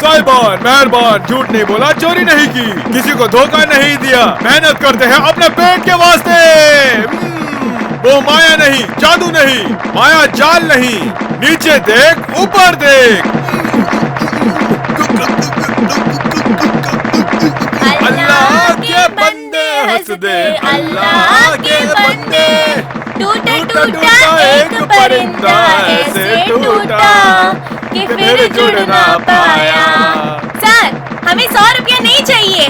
साहिबान मेहरबान, झूठ नहीं बोला, चोरी नहीं की, किसी को धोखा नहीं दिया, मेहनत करते हैं अपने पेट के वास्ते। वो माया नहीं, जादू नहीं, माया जाल नहीं, नीचे देख ऊपर देख। अल्लाह के बंदे हंस दे, अल्लाह के बंदे। टूटा टूटा एक परिंदा ऐसे टूटा कि फिर जुड़ ना पाया। सर, हमें 100 रुपया नहीं चाहिए,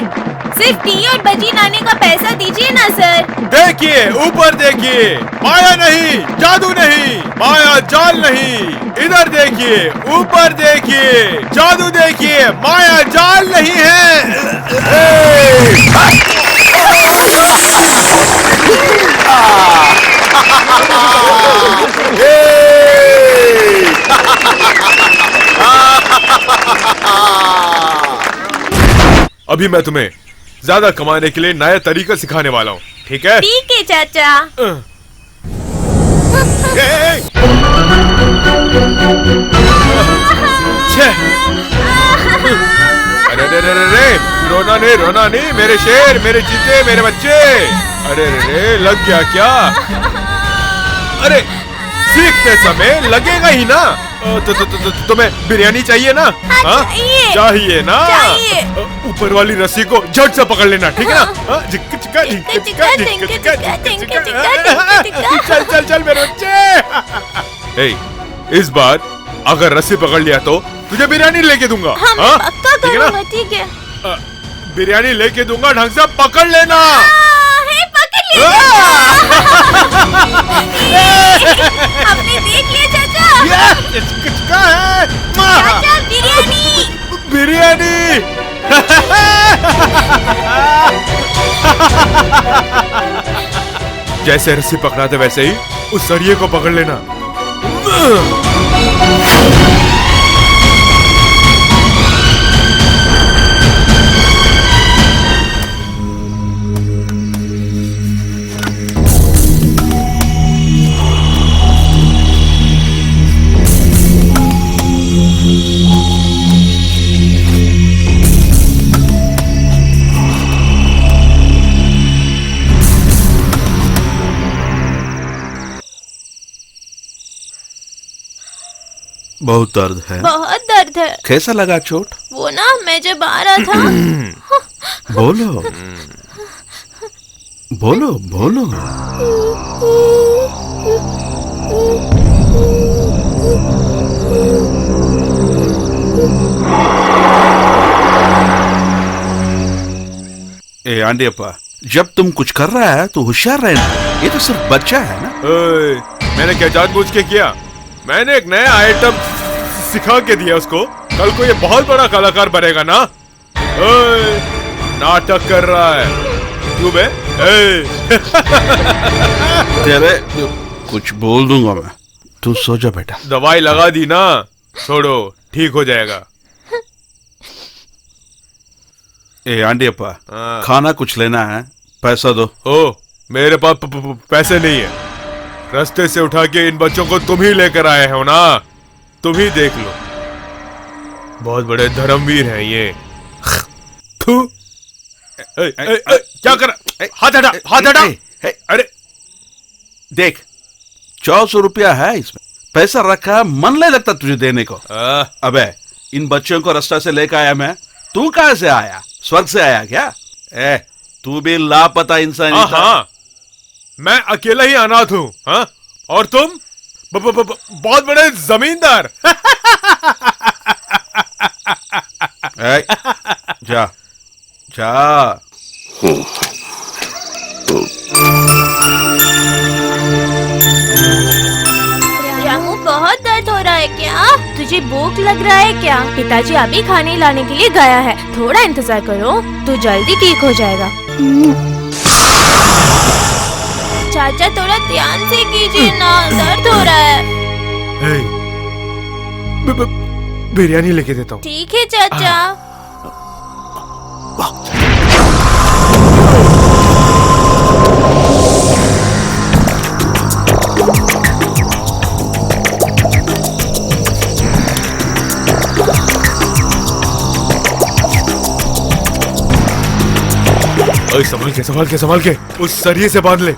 सिर्फ टी और बजी नाने का पैसा दीजिए ना सर। देखिए ऊपर देखिए, माया नहीं, जादू नहीं, माया जाल नहीं, इधर देखिए, ऊपर देखिए, जादू देखिए, माया जाल नहीं है। अभी मैं तुम्हें ज्यादा कमाने के लिए नया तरीका सिखाने वाला हूँ, ठीक है? ठीक है चाचा। अरे रोना नहीं मेरे शेर, मेरे चीते, मेरे बच्चे। अरे लग गया क्या? अरे सीखते समय लगेगा ही ना। तुम्हें बिरयानी चाहिए ना? हाँ, चाहिए ना? चाहिए। ऊपर वाली रस्सी को झट से पकड़ लेना, ठीक है ना? चल चल चल मेरे बच्चे। इस बार अगर रस्सी पकड़ लिया तो तुझे बिरयानी लेके दूंगा। पक्का करूंगा, ठीक है? बिरयानी लेके दूंगा, ढंग से पकड़ लेना। पकड़ लिया। आपने देख लिया चाचा। किसका है? चाचा बिरयानी। बिरयानी। जैसे रस्सी पकड़ाते वैसे ही उस सरिये को पकड़ लेना। बहुत दर्द है। बहुत दर्द है। कैसा लगा चोट? वो ना, मैं जब आ रहा था। बोलो बोलो बोलो। ए आंडियप्पा, जब तुम कुछ कर रहा है तो होशियार रहना, ये तो सिर्फ बच्चा है ना। मैंने क्या जानबूझ के किया? मैंने एक नया आइटम सिखा के दिया उसको, कल को ये बहुत बड़ा कलाकार बनेगा ना। नाटक कर रहा है क्यों बे? तेरे कुछ बोल दूंगा मैं, तू सो जा बेटा। दवाई लगा दी ना, छोड़ो, ठीक हो जाएगा। ए आंडियप्पा, खाना कुछ लेना है, पैसा दो। ओ, मेरे पास पैसे नहीं है। रास्ते से उठा के इन बच्चों को तुम ही लेकर आए हो ना, तुम ही देख लो। बहुत बड़े धर्मवीर हैं ये। क्या कर? हाथ हटा, हाथ हटा। अरे देख, 400 रुपया है इसमें, पैसा रखा, मन नहीं लगता तुझे देने को। अबे इन बच्चों को रास्ता से लेकर आया मैं, तू कहां से आया? स्वर्ग से आया क्या? तू भी लापता इंसान। हाँ, मैं अकेला ही अनाथ हूँ। हाँ? और तुम बहुत बड़े जमींदार। जा जा। रामू, बहुत दर्द हो रहा है क्या? तुझे भूख लग रहा है क्या? पिताजी अभी खाने लाने के लिए गया है, थोड़ा इंतजार करो, तू जल्दी ठीक हो जाएगा। चाचा थोड़ा ध्यान से कीजिए ना, दर्द हो रहा है। बिरयानी लेके देता हूँ। ठीक है चाचा। ओए संभाल के उस सरिये से बांध ले।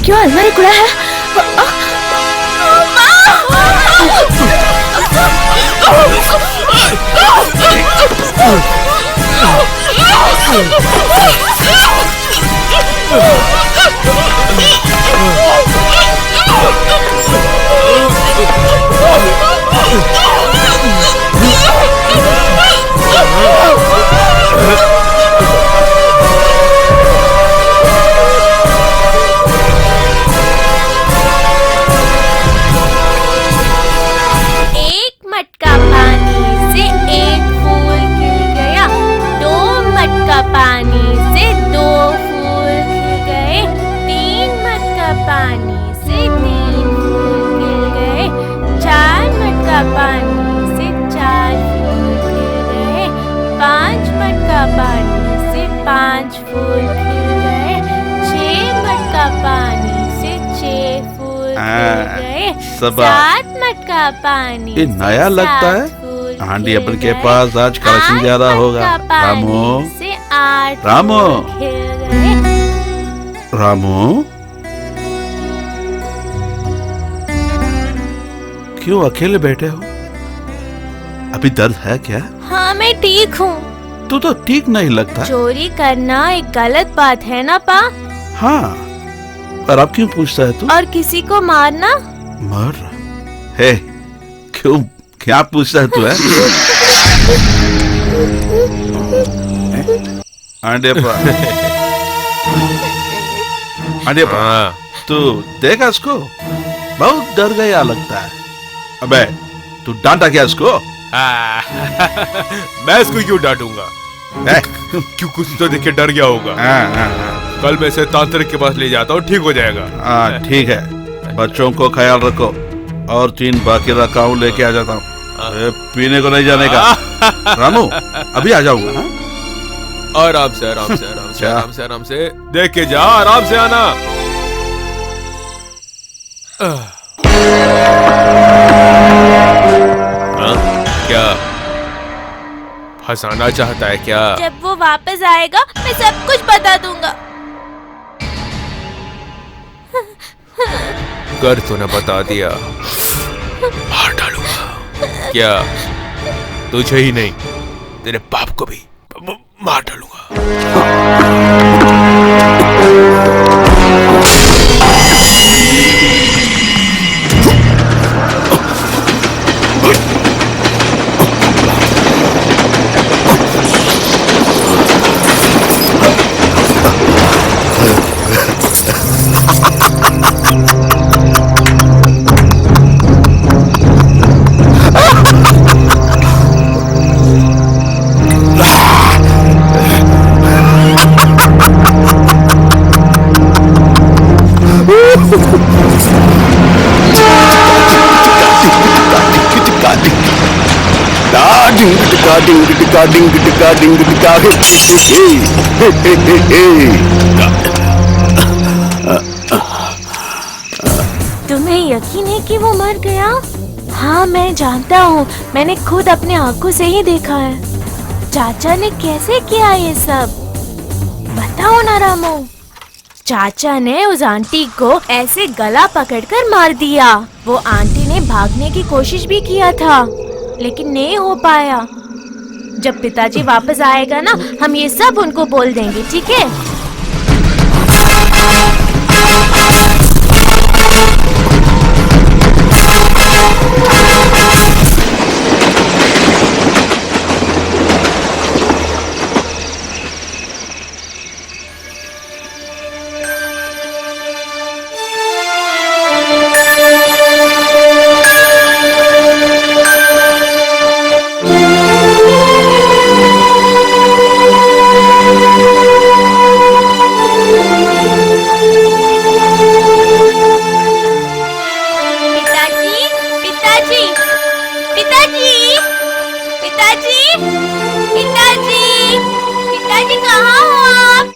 क्यों अलमारी खुला है? सात मटका पानी ये नया लगता है। आंटी अपन के पास आज कलेक्शन ज्यादा होगा। रामू से 8 रामू रामू क्यों अकेले बैठे हो? अभी दर्द है क्या? हाँ मैं ठीक हूँ। तू तो ठीक नहीं लगता। चोरी करना एक गलत बात है ना पा? हाँ, पर अब क्यों पूछता है तू? और किसी को मारना? मर है क्यों? क्या पूछता है तू? है आंडिया तू देखा इसको? बहुत डर गया लगता है। अबे तू डांटा क्या इसको? मैं इसको क्यों डांटूंगा? क्यों कुछ तो देख के डर गया होगा। कल मैं इसे तांत्रिक के पास ले जाता हूँ, ठीक हो जाएगा। हाँ ठीक है, बच्चों को ख्याल रखो और 3 बाकी रकाऊ लेके आ जाता हूँ। पीने को नहीं जाने का। रामू अभी आ जाऊंगा। आराम से आराम से आराम से आराम से आराम से देख के जा, आराम से आना। क्या फंसाना चाहता है क्या? जब वो वापस आएगा मैं सब कुछ बता दूंगा। कर तूने बता दिया, मार डालूंगा। क्या तुझे ही नहीं, तेरे बाप को भी मार डालूंगा। डिंग टिका डिंग टिका डिंग टिका डिंग टिका तुम्हें यकीन है कि वो मर गया? हाँ मैं जानता हूँ, मैंने खुद अपने आंखों से ही देखा है। चाचा ने कैसे किया ये सब बताओ ना रामू। चाचा ने उस आंटी को ऐसे गला पकड़कर मार दिया। वो आंटी ने भागने की कोशिश भी किया था लेकिन नहीं हो पाया। जब पिताजी वापस आएगा ना, हम ये सब उनको बोल देंगे, ठीक है? पिताजी कहाँ हो आप?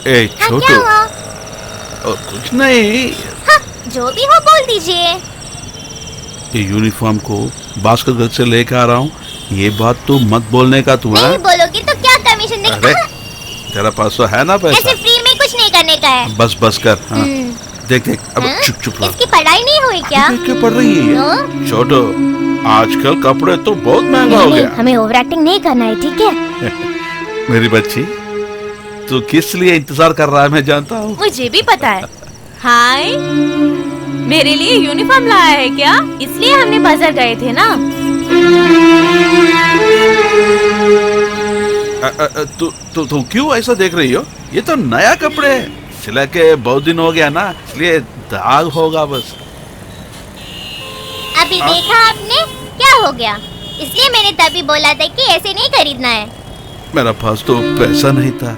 ए छोटू, कुछ नहीं। हाँ, जो भी हो बोल दीजिए। ये यूनिफॉर्म को भास्कर घर से लेकर आ रहा हूँ, ये बात तो मत बोलने का तू है। नहीं बोलोगी तो क्या कमीशन देगा? अरे तेरा पास तो है ना पैसा। ऐसे फ्री में कुछ नहीं करने का है। बस बस कर। हाँ। देख देख अब चुप चुप रहो। इसकी पढ़ाई नहीं हुई क्या? क्यों पढ़ रही है? छोटू, आजकल कपड़े तो बहुत महंगा हो गया। हमें ओवर एक्टिंग नहीं करना है, ठीक है? मेरी बच्ची, तू किस लिए इंतजार कर रहा है मैं जानता हूँ। मुझे भी पता है। हाय, मेरे लिए यूनिफॉर्म लाया है क्या? इसलिए हमने बाजार गए थे ना। तू क्यों ऐसा देख रही हो? ये तो नया कपड़े है, सिला के बहुत दिन हो गया ना, इसलिए दाग होगा बस। अभी देखा आपने क्या हो गया? इसलिए मैंने तभी बोला था कि ऐसे नहीं खरीदना है। मेरा पास तो पैसा नहीं था,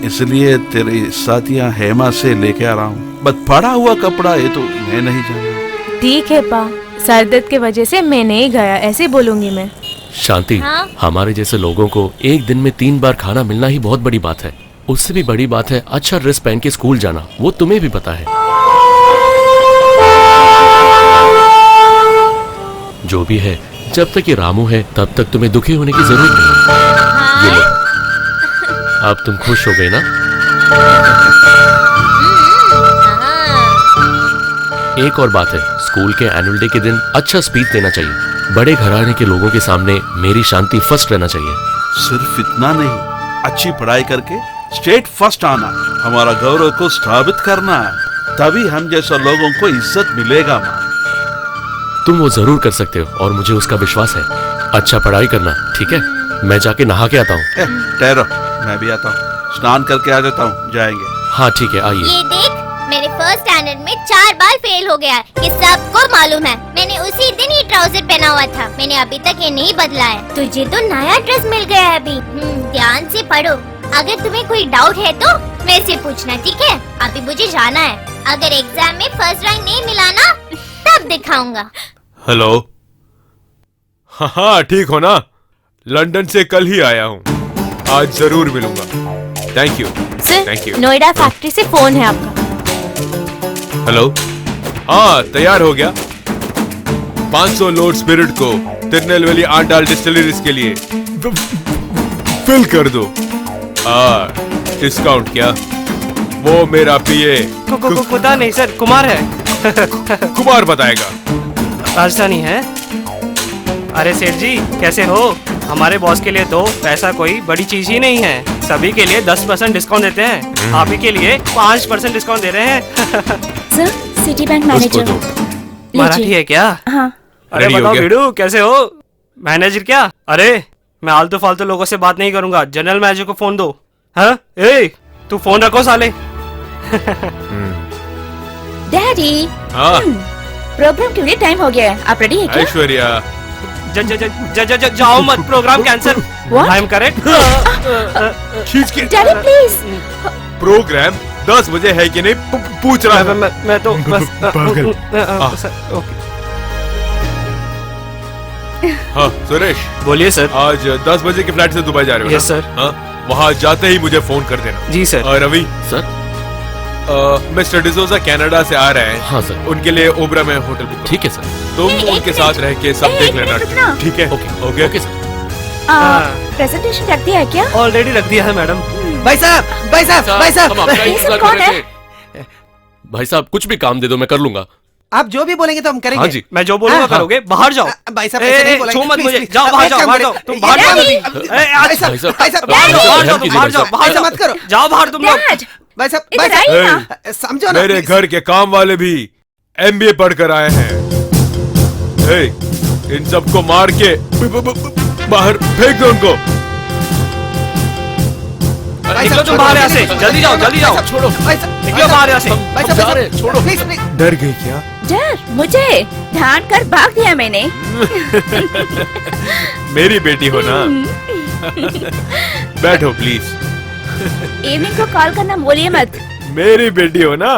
इसलिए तेरी साथिया हेमा से लेके आ रहा हूँ। बस पड़ा हुआ कपड़ा ये तो मैं नहीं जाना। ठीक है पा, सर दर्द के वजह से मैं नहीं गया, ऐसे बोलूंगी मैं। शांति, हाँ? हमारे जैसे लोगों को एक दिन में 3 बार खाना मिलना ही बहुत बड़ी बात है। उससे भी बड़ी बात है अच्छा ड्रेस पहन के स्कूल जाना, वो तुम्हें भी पता है। जो भी है, जब तक ये रामू है तब तक तुम्हें दुखी होने की जरूरत नहीं। ये लो, अब तुम खुश हो गए ना? एक और बात है, स्कूल के एनुअल डे के दिन अच्छा स्पीच देना चाहिए। बड़े घराने के लोगों के सामने मेरी शांति फर्स्ट रहना चाहिए। सिर्फ इतना नहीं, अच्छी पढ़ाई करके स्टेट फर्स्ट आना, हमारा गौरव को स्थापित करना है, तभी हम जैसा लोगों को इज्जत मिलेगा। माँ, तुम वो जरूर कर सकते हो और मुझे उसका विश्वास है। अच्छा पढ़ाई करना, ठीक है? मैं जाके नहा के आता हूँ। ठहरो, मैं भी आता हूँ, स्नान करके आ जाता हूँ, जाएंगे। हाँ ठीक है, आइए। ये देख, मेरे फर्स्ट स्टैंडर्ड में 4 बार फेल हो गया, ये सबको मालूम है। मैं मैंने उसी दिन ही ट्राउजर पहना हुआ था। मैंने अभी तक ये नहीं बदला है। तुझे तो नया ड्रेस मिल गया है अभी। ध्यान से पढ़ो। अगर तुम्हें कोई डाउट है तो मेरे से पूछना, ठीक है? अभी मुझे जाना है। अगर एग्जाम में फर्स्ट रैंक नहीं मिला ना तब दिखाऊंगा। हेलो। हाँ ठीक हो ना? लंदन से कल ही आया हूँ, आज जरूर मिलूंगा। Thank you. Thank you. Noida factory से फोन है आपका। हेलो। हाँ तैयार हो गया। 500 लोड स्पिरिट को तिरुनेलवेली आंडाल डिस्टिलरीज के लिए फिल कर दो। डिस्काउंट क्या? वो मेरा पीए पता नहीं सर, कुमार है। कुमार बताएगा। राजधानी है। अरे सेठ जी कैसे हो? हमारे बॉस के लिए तो पैसा कोई बड़ी चीज ही नहीं है। सभी के लिए 10% डिस्काउंट देते हैं। आप ही के लिए 5% डिस्काउंट दे रहे हैं। Sir city bank manager. Marathi है क्या? हाँ। अरे Ready हो बताओ गया? भिड़ू कैसे हो? मैनेजर क्या? अरे मैं आलतू फालतू लोगों से बात नहीं करूंगा। जनरल मैनेजर को फोन दो। हाँ ए तू फोन रखो साले। डैडी हाँ प्रोग्राम के लिए टाइम हो गया है, आप रेडी हैं क्या? ऐश्वर्या। जाओ मत, program cancel. What? I am correct. खींच के डैडी प्लीज। प्रोग्राम 10 बजे है कि नहीं पूछ रहा है। मैं तो बस पागल। ओके। हाँ सुरेश, बोलिए सर। आज 10 बजे के फ्लाइट से दुबई जा रहे हो? Yes, sir. हाँ वहाँ जाते ही मुझे फोन कर देना। जी सर। और Ravi sir. Mister D'Souza Canada से आ रहे हैं। हाँ सर। उनके लिए ओबरा में होटल बुक करो। ठीक है सर। तुम एक उनके मिनट। साथ रह के सब एक देख मिनट लेना। रुकना। ठीक है? Okay okay okay sir. Presentation रख दिया है क्या? ऑलरेडी रख दिया है मैडम। भाई साहब भाई साहब भाई साहब हम आपका ये इंतजार सब कर कौन रहे थे। भाई साहब कुछ भी काम दे दो, मैं कर लूंगा। आप जो भी बोलेंगे तो हम करेंगे। हाँ जी। मैं जो बोलूंगा हाँ। करोगे। बाहर जाओ। भाई साहब ऐसे नहीं बोलेंगे। छू मत Please, मुझे। please. जाओ बाहर एक जाओ, काम बाहर करें। जाओ। तुम बाहर यार, जाओ। भाई आज साहब भाई साहब, भाई साहब बाहर जाओ, बाहर जाओ, कीजिए बाहर भाई जाओ, साहब। बाहर ऐसा जाओ। मत करो। जाओ बाहर तुम लोग। डैड भाई साहब इधर भाई आइए साहब ना। समझो ना मेरे please. घर के काम वाले भी MBA पढ़कर आए हैं। ए, इन सबको मार के बाहर फेंक दो उनको। भाई निकलो साहब, तुम बाहर यहाँ छोड़ो, से। छोड़ो, जल्दी जाओ, जल्दी जाओ। छोड़ो भाई साहब निकलो बाहर यहाँ से। भाई हम जा साहब रहे हैं, छोड़ो। प्लीज प्लीज डर गई क्या? डर मुझे ढांढ कर भाग दिया मैंने। मेरी बेटी हो ना। बैठो प्लीज। इवनिंग को कॉल करना बोलिए मत। मेरी बेटी हो ना।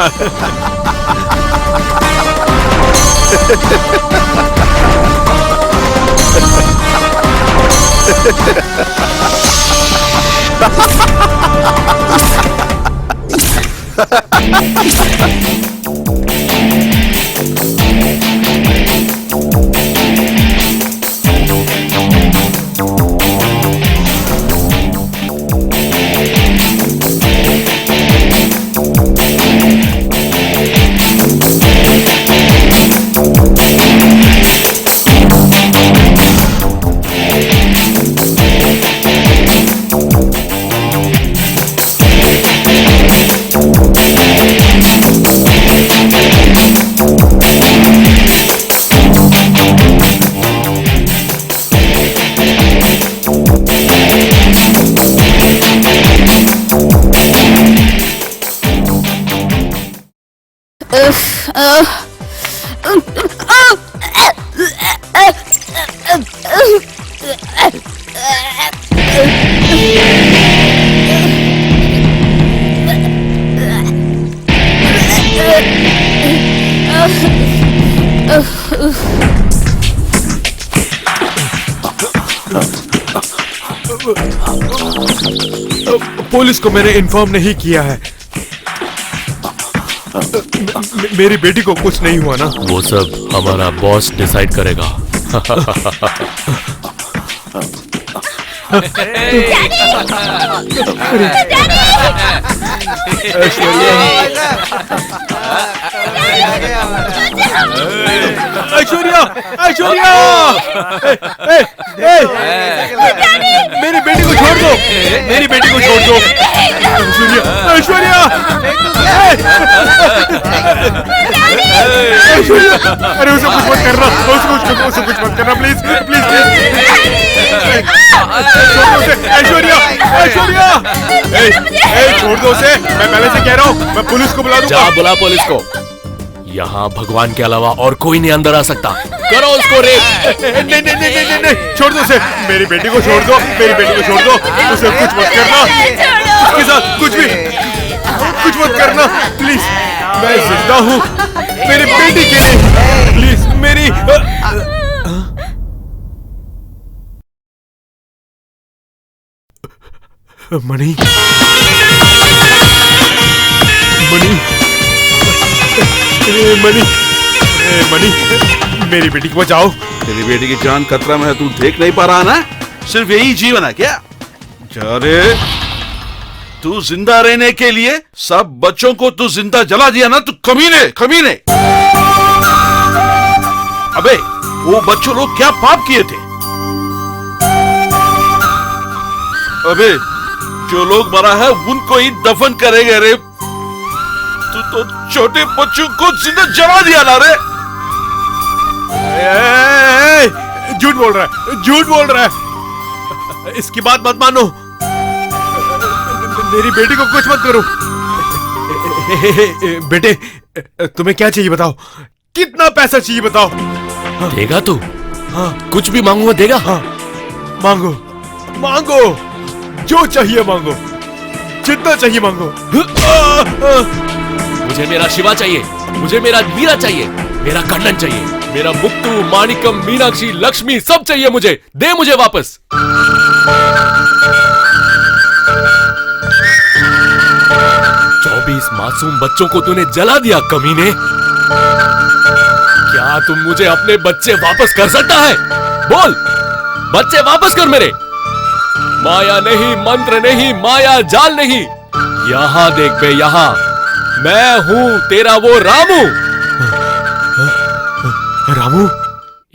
पुलिस को मैंने इन्फॉर्म नहीं किया है। मेरी बेटी को कुछ नहीं हुआ ना? वो सब हमारा बॉस डिसाइड करेगा। ऐश्वर्या, ऐश्वर्या, मेरी बेटी को छोड़ दो, मेरी बेटी को छोड़ दो। ऐश्वर्या, ऐश्वर्या, ऐश्वर्या, अरे उसे कुछ मत करना, उसे कुछ मत करना, please please please. Aishwarya, Aishwarya, छोड़ दो उसे। मैं पहले से कह रहा हूँ, मैं पुलिस को बुला दूंगा। जा बुला पुलिस को। यहाँ भगवान के अलावा और कोई नहीं अंदर आ सकता। करो उसको रेप। नहीं नहीं नहीं नहीं नहीं, छोड़ दो उसे, मेरी बेटी को छोड़ दो, मेरी बेटी को छोड़ दो, उसे कुछ मत करना, उसके साथ कुछ मत करना प्लीज, मैं जिंदा हूँ मेरी बेटी के लिए, प्लीज मेरी मणि मणि मणि मणि, मेरी बेटी को बचाओ। तेरी बेटी की जान खतरा में है, तू देख नहीं पा रहा ना? सिर्फ यही जीवन है क्या? अरे तू जिंदा रहने के लिए सब बच्चों को तू जिंदा जला दिया ना, तू कमीने। अबे वो बच्चों लोग क्या पाप किए थे? अबे जो लोग मरा है उनको ही दफन करेंगे रे, तू तो छोटे बच्चों को जिंदा जला दिया ना रे। झूठ बोल रहा है, इसकी बात मत मानो, मेरी बेटी को कुछ मत करो। बेटे तुम्हें क्या चाहिए बताओ, कितना पैसा चाहिए बताओ? देगा तू? हाँ कुछ भी मांगूंगा देगा? हाँ मांगो, जो चाहिए मांगो, जितना चाहिए मांगो। मुझे मेरा शिवा चाहिए, मुझे मेरा मीरा चाहिए, मेरा कन्नन चाहिए, मेरा मुक्तु, माणिकम, मीनाक्षी, लक्ष्मी सब चाहिए मुझे, दे मुझे वापस। 24 मासूम बच्चों को तूने जला दिया कमीने। क्या तुम मुझे अपने बच्चे वापस कर सकता है? बोल, बच्चे वापस कर मेरे। माया नहीं, मंत्र नहीं, माया जाल नहीं, यहां देख बे, यहां मैं हूं तेरा वो रामू। रामू?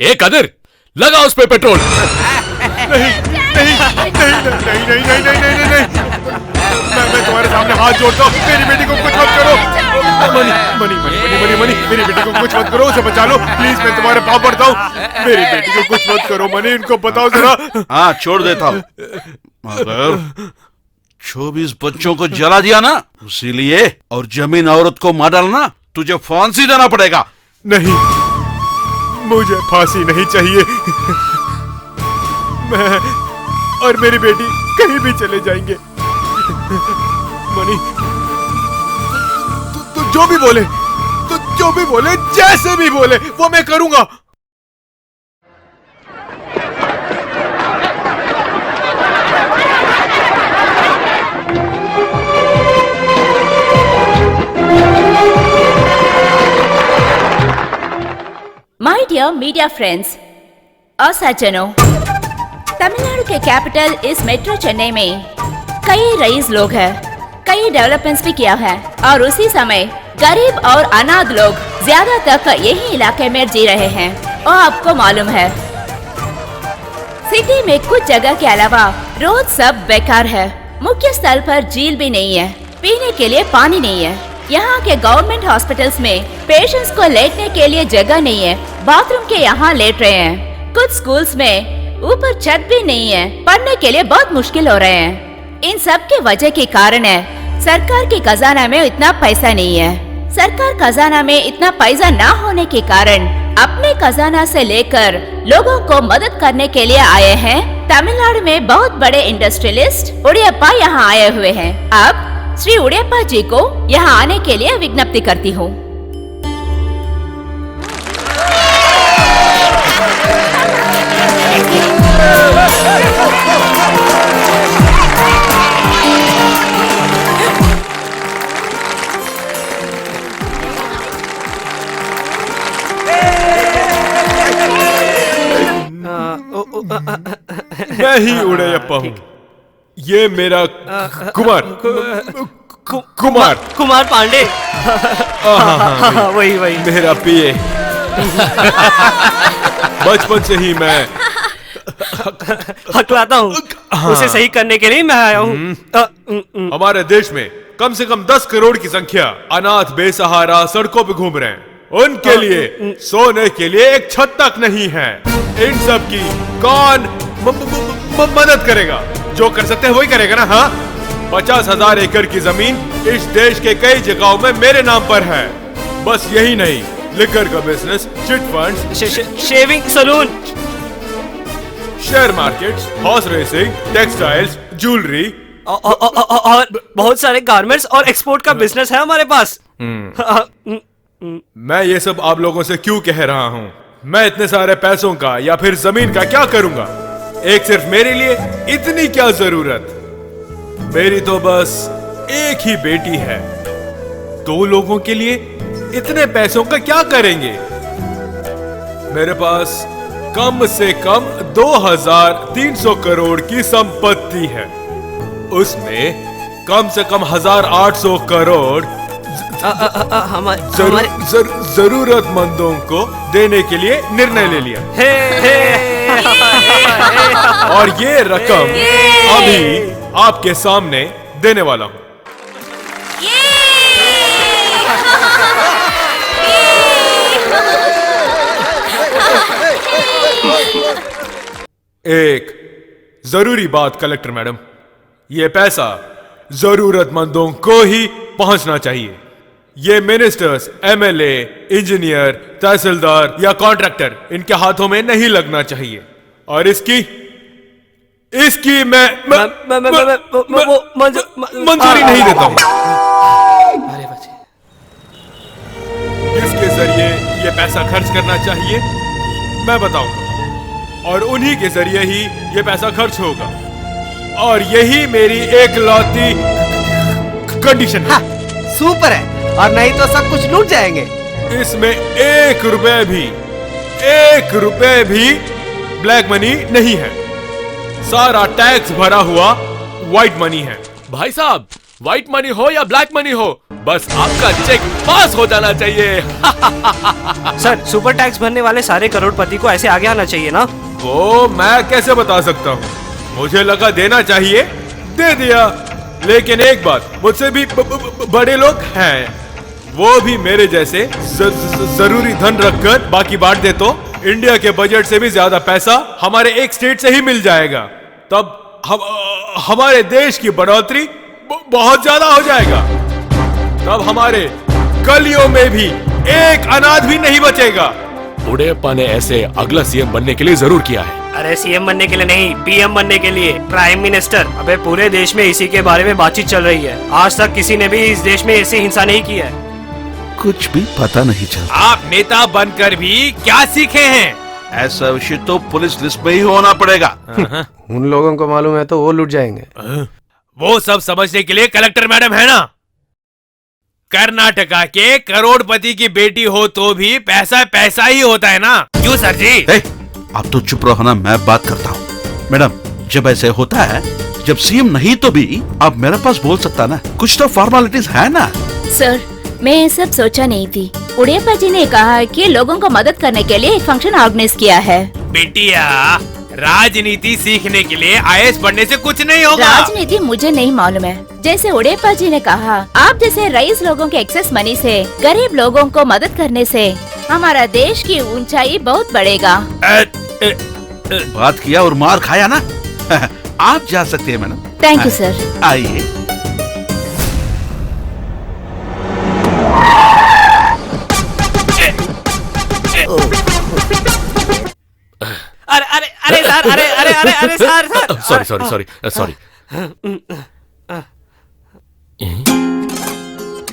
ए कदर, लगा उस पे पेट्रोल। नहीं, मैं तुम्हारे सामने हाथ जोड़ता हूँ, मेरी बेटी को कुछ मत करो। मनी, मेरी बेटी को कुछ मत करो, उसे बचा लो प्लीज, मैं तुम्हारे पाँव पड़ता हूँ, मेरी बेटी को कुछ मत करो मनी, इनको बताओ जरा। हाँ छोड़ देता हूँ, मगर 24 बच्चों को जला दिया ना, इसीलिए और जमीन औरत को मार डालना, तुझे फांसी देना पड़ेगा। नहीं, मुझे फांसी नहीं चाहिए, मैं और मेरी बेटी कहीं भी चले जाएंगे। मनी तू जो भी बोले, जैसे भी बोले वो मैं करूंगा। माय डियर मीडिया फ्रेंड्स और सज्जनों, तमिलनाडु के कैपिटल इस मेट्रो चेन्नई में कई रईस लोग हैं, कई डेवलपमेंट्स भी किया है, और उसी समय गरीब और अनाथ लोग ज्यादातर यही इलाके में जी रहे हैं। और आपको मालूम है, सिटी में कुछ जगह के अलावा रोड सब बेकार है। मुख्य स्थल पर झील भी नहीं है, पीने के लिए पानी नहीं है। यहाँ के गवर्नमेंट हॉस्पिटल्स में पेशेंट्स को लेटने के लिए जगह नहीं है, बाथरूम के यहाँ लेट रहे हैं। कुछ स्कूल्स में ऊपर छत भी नहीं है, पढ़ने के लिए बहुत मुश्किल हो रहे हैं। इन सब के वजह के कारण है सरकार के खजाना में इतना पैसा नहीं है। सरकार खजाना में इतना पैसा ना होने के कारण अपने खजाना से लेकर लोगों को मदद करने के लिए आए हैं। तमिलनाडु में बहुत बड़े इंडस्ट्रियलिस्ट उड़ियप्पा यहाँ आए हुए हैं। अब श्री उड़ियप्पा जी को यहाँ आने के लिए विज्ञप्ति करती हूँ। मैं ही उड़ैयप्पा हूँ, ये मेरा कुमार पांडे। वही मेरा पिए। बचपन से ही मैं हकलाता हूँ, उसे सही करने के लिए मैं आया हूँ। हमारे देश में कम से कम 10 करोड़ की संख्या अनाथ बेसहारा सड़कों पे घूम रहे हैं। उनके लिए सोने के लिए एक छत तक नहीं है। इन सब की कौन मदद करेगा? जो कर सकते हैं वही करेगा ना। हाँ, 50,000 एकड़ की जमीन इस देश के कई जगहों में मेरे नाम पर है। बस यही नहीं, लिकर का business, chit funds, shaving salon, share markets, horse racing, textiles, jewellery और बहुत सारे गारमेंट्स और एक्सपोर्ट का बिजनेस है हमारे पास। मैं ये सब आप लोगों से क्यों कह रहा हूँ? मैं इतने सारे पैसों का या फिर जमीन का क्या करूंगा? एक सिर्फ मेरे लिए इतनी क्या जरूरत? मेरी तो बस एक ही बेटी है। 2 लोगों के लिए इतने पैसों का क्या करेंगे? मेरे पास कम से कम 2300 करोड़ की संपत्ति है। उसमें कम से कम 1800 करोड़ जरूरतमंदों को देने के लिए निर्णय ले लिया। और ये रकम अभी आपके सामने देने वाला हूं। एक जरूरी बात कलेक्टर मैडम, ये पैसा जरूरतमंदों को ही पहुंचना चाहिए। ये मिनिस्टर्स, एमएलए, इंजीनियर, तहसीलदार या कॉन्ट्रैक्टर, इनके हाथों में नहीं लगना चाहिए। और इसकी मैं मंजूरी नहीं देता हूं। किसके जरिए ये पैसा खर्च करना चाहिए मैं बताऊंगा, और उन्हीं के जरिए ही ये पैसा खर्च होगा। और यही मेरी एकलौती कंडीशन है। सुपर है, और नहीं तो सब कुछ लूट जाएंगे। इसमें 1 रुपए भी ब्लैक मनी नहीं है। सारा टैक्स भरा हुआ व्हाइट मनी है। भाई साहब, व्हाइट मनी हो या ब्लैक मनी हो, बस आपका चेक पास हो जाना चाहिए। सर, सुपर टैक्स भरने वाले सारे करोड़पति को ऐसे आगे आना चाहिए ना? वो मैं कैसे बता सकता हूँ? मुझे लगा देना चाहिए, दे दिया। लेकिन एक बात, मुझसे भी बड़े लोग हैं, वो भी मेरे जैसे जरूरी धन रखकर बाकी बांट दे तो इंडिया के बजट से भी ज्यादा पैसा हमारे एक स्टेट से ही मिल जाएगा। तब हमारे देश की बढ़ोतरी बहुत ज्यादा हो जाएगा। तब हमारे गलियों में भी एक अनाथ भी नहीं बचेगा। उड़ेप्पा ने ऐसे अगला सीएम बनने के लिए जरूर किया है। अरे सीएम बनने के लिए नहीं, पीएम बनने के लिए, प्राइम मिनिस्टर। अबे पूरे देश में इसी के बारे में बातचीत चल रही है। आज तक किसी ने भी इस देश में ऐसी हिंसा नहीं की है। कुछ भी पता नहीं चलता। आप नेता बनकर भी क्या सीखे हैं? ऐसा विषय तो पुलिस लिस्ट में ही होना पड़ेगा। उन लोगों को मालूम है तो वो लूट जाएंगे। वो सब समझने के लिए कलेक्टर मैडम है ना। कर्नाटका के करोड़पति की बेटी हो तो भी पैसा पैसा ही होता है ना, क्यों सर जी? आप तो चुप रहो ना, मैं बात करता हूँ। मैडम, जब ऐसे होता है, जब सीएम नहीं तो भी आप मेरे पास बोल सकता ना, कुछ तो फॉर्मेलिटीज है ना। सर, मैं ये सब सोचा नहीं थी। उड़ेप्पा जी ने कहा कि लोगों को मदद करने के लिए एक फंक्शन ऑर्गेनाइज किया है। बेटिया, राजनीति सीखने के लिए आईएएस पढ़ने से कुछ नहीं होगा। राजनीति मुझे नहीं मालूम है। जैसे उड़ेप्पा जी ने कहा, आप जैसे रईस लोगों के एक्सेस मनी से गरीब लोगों को मदद करने से हमारा देश की ऊंचाई बहुत बढ़ेगा। बात किया और मार खाया ना। आप जा सकते हैं मैडम। Thank you sir. आइए। अरे अरे अरे सर, अरे अरे अरे अरे सर, सॉरी।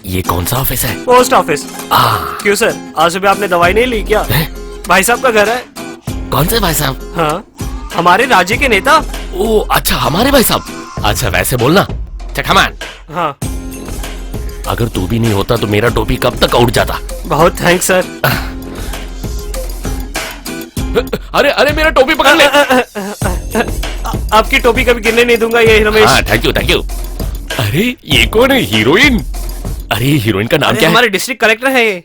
ये कौन सा ऑफिस है? Post office. क्यों सर, आज सुबह आपने दवाई नहीं ली क्या? भाई साहब का घर है। कौन से भाई साहब? हाँ, हमारे राज्य के नेता। ओ अच्छा, हमारे भाई साहब। अच्छा, वैसे बोलना। कमान। हाँ, अगर तू भी नहीं होता तो मेरा टोपी कब तक उड़ जाता। बहुत थैंक्स सर। अरे अरे, मेरा टोपी पकड़ ले। आपकी टोपी कभी गिरने नहीं दूंगा। ये रमेश। Thank you. अरे ये कौन है? हीरोइन? अरे हीरोइन का नाम क्या है? हमारे डिस्ट्रिक्ट कलेक्टर है ये।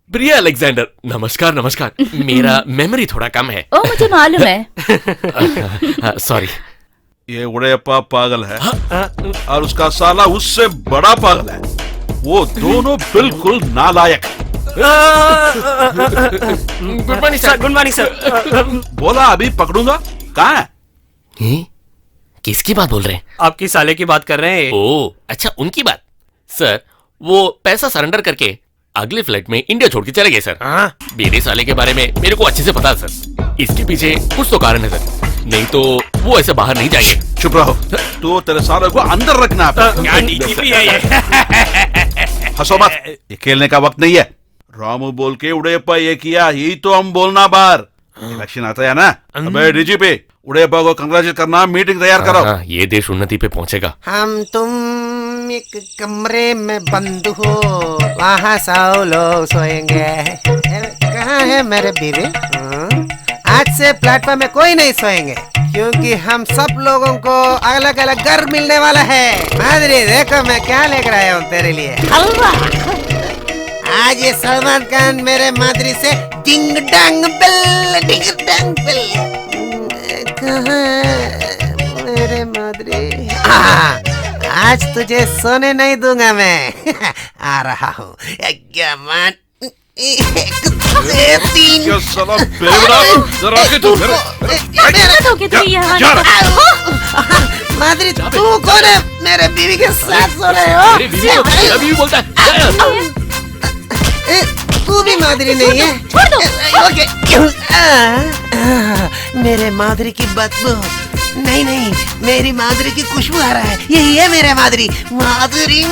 प्रिया अलेक्जेंडर। नमस्कार। मेरा मेमोरी थोड़ा कम है। ओ, मुझे मालूम है। सॉरी। ये उड़ेप्पा पागल है और उसका साला उससे बड़ा पागल है। वो दोनों बिल्कुल नालायक है। Good morning sir. बोला अभी पकड़ूंगा। कहाँ है? किसकी बात बोल रहे हैं? आपकी साले की बात कर रहे हैं। ओ अच्छा, उनकी बात। सर, वो पैसा सरेंडर करके अगले फ्लाइट में इंडिया छोड़ के चले गए सर। मेरे साले के बारे में मेरे को अच्छे से पता है सर। इसके पीछे कुछ तो कारण है सर, नहीं तो वो ऐसे बाहर नहीं जाएंगे। चुप रहो, तो तेरे सारे को अंदर रखना क्या डीजीपी है ये? हंसो मत, ये खेलने का वक्त नहीं है। रामू बोल के उड़ेप्पा ये किया, यही तो हम बोलना बार। इलेक्शन आता है ना, अबे डीजीपी उड़ेप्पा को कंग्रेचुलेट करना, मीटिंग तैयार करो। ये देश उन्नति पे पहुंचेगा। हम तुम एक कमरे में बंद हो, वहाँ 100 लोग सोएंगे। कहाँ है मेरे बीवी? आज से प्लेटफॉर्म में कोई नहीं सोएंगे, क्योंकि हम सब लोगों को अलग अलग घर मिलने वाला है। माधुरी देखो मैं क्या लेकर आया हूँ तेरे लिए, हलवा। आज ये सलमान खान मेरे माधुरी से डिंग डांग बेल, डिंग डांग बेल। कहाँ है मेरे माधुरी? आज तुझे सोने नहीं दूंगा मैं। आ रहा हूँ। क्या मान क्या साला बेवड़ा, जरा के तू माधुरी तू कौन है? मेरे बीवी के साथ सो रहे हो? मेरी बीवी को मेरा बीवी बोलता है। तू भी माधुरी नहीं है? छोड़ दो। मेरे माधुरी की बदबू नहीं नहीं, मेरी माधुरी की खुशबू आ रहा है। यही है मेरे माधुरी। माधुरी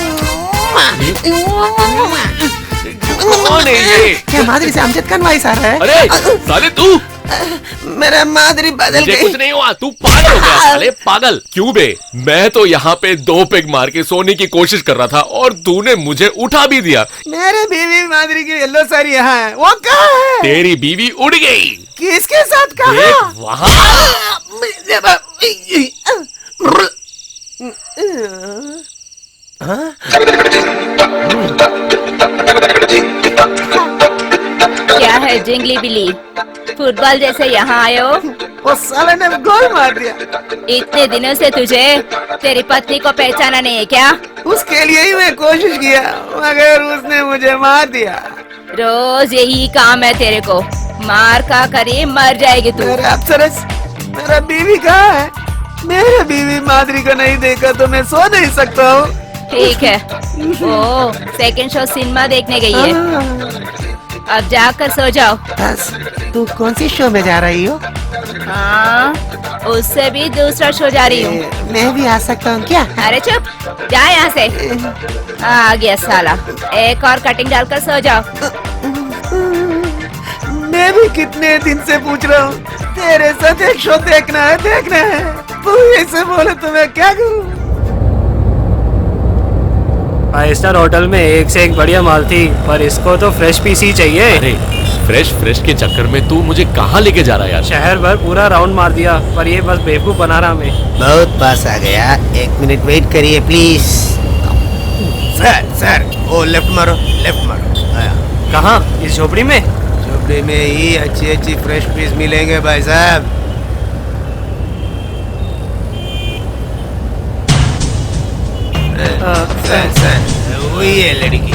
कौन है ये? क्या माधुरी से अमजद खान वाइस आ रहा है? अरे साले तू, मेरा माधुरी बदल मुझे गई। कुछ नहीं हुआ, तू पागल हो गया साले, पागल। क्यों बे? मैं तो यहाँ पे 2 पेग मार के सोने की कोशिश कर रहा था और तूने मुझे उठा भी दिया। मेरे बीवी माधुरी की येलो साड़ी यहाँ है, वो कहाँ है? तेरी बीवी उड़ गई। किसके साथ कहाँ? देख वहाँ। क्या है जिंगली बिली, फुटबॉल जैसे यहाँ आए हो? वो साले ने गोल मार दिया। इतने दिनों से तुझे तेरी पत्नी को पहचाना नहीं है क्या? उसके लिए ही मैं कोशिश किया, मगर उसने मुझे मार दिया। रोज यही काम है तेरे को, मार का करी मर जाएगी तू। मेरे अप्सरस, मेरा बीवी कहाँ है? मेरे बीवी माधुरी को नहीं देखा तो मैं सो नहीं सकता हूँ। ठीक है, वो सेकंड शो सिनेमा देखने गई है, अब जाकर सो जाओ। बस, तू कौन सी शो में जा रही हो? हाँ, उससे भी दूसरा शो जा रही हूँ। मैं भी आ सकता हूँ क्या? अरे चुप, जा यहाँ से। आ गया साला, एक और कटिंग डालकर सो जाओ। मैं भी कितने दिन से पूछ रहा हूँ, तेरे साथ एक शो देखना है, देखना है। तू ऐसे बोले तो मैं क्या करूँ? 5 स्टार होटल में एक से एक बढ़िया माल थी, पर इसको तो फ्रेश पीस ही चाहिए। अरे फ्रेश के चक्कर में तू मुझे कहाँ लेके जा रहा है यार? शहर भर पूरा राउंड मार दिया, पर ये बस बेवकूफ बना रहा हमें। बहुत पास आ गया, 1 मिनट वेट करिए प्लीज। सर वो लेफ्ट मारो, लेफ्ट मारो। कहाँ? इस झोपड़ी में? झोपड़ी में ही अच्छी फ्रेश पीस मिलेंगे भाई साहब। सर वही है लड़की,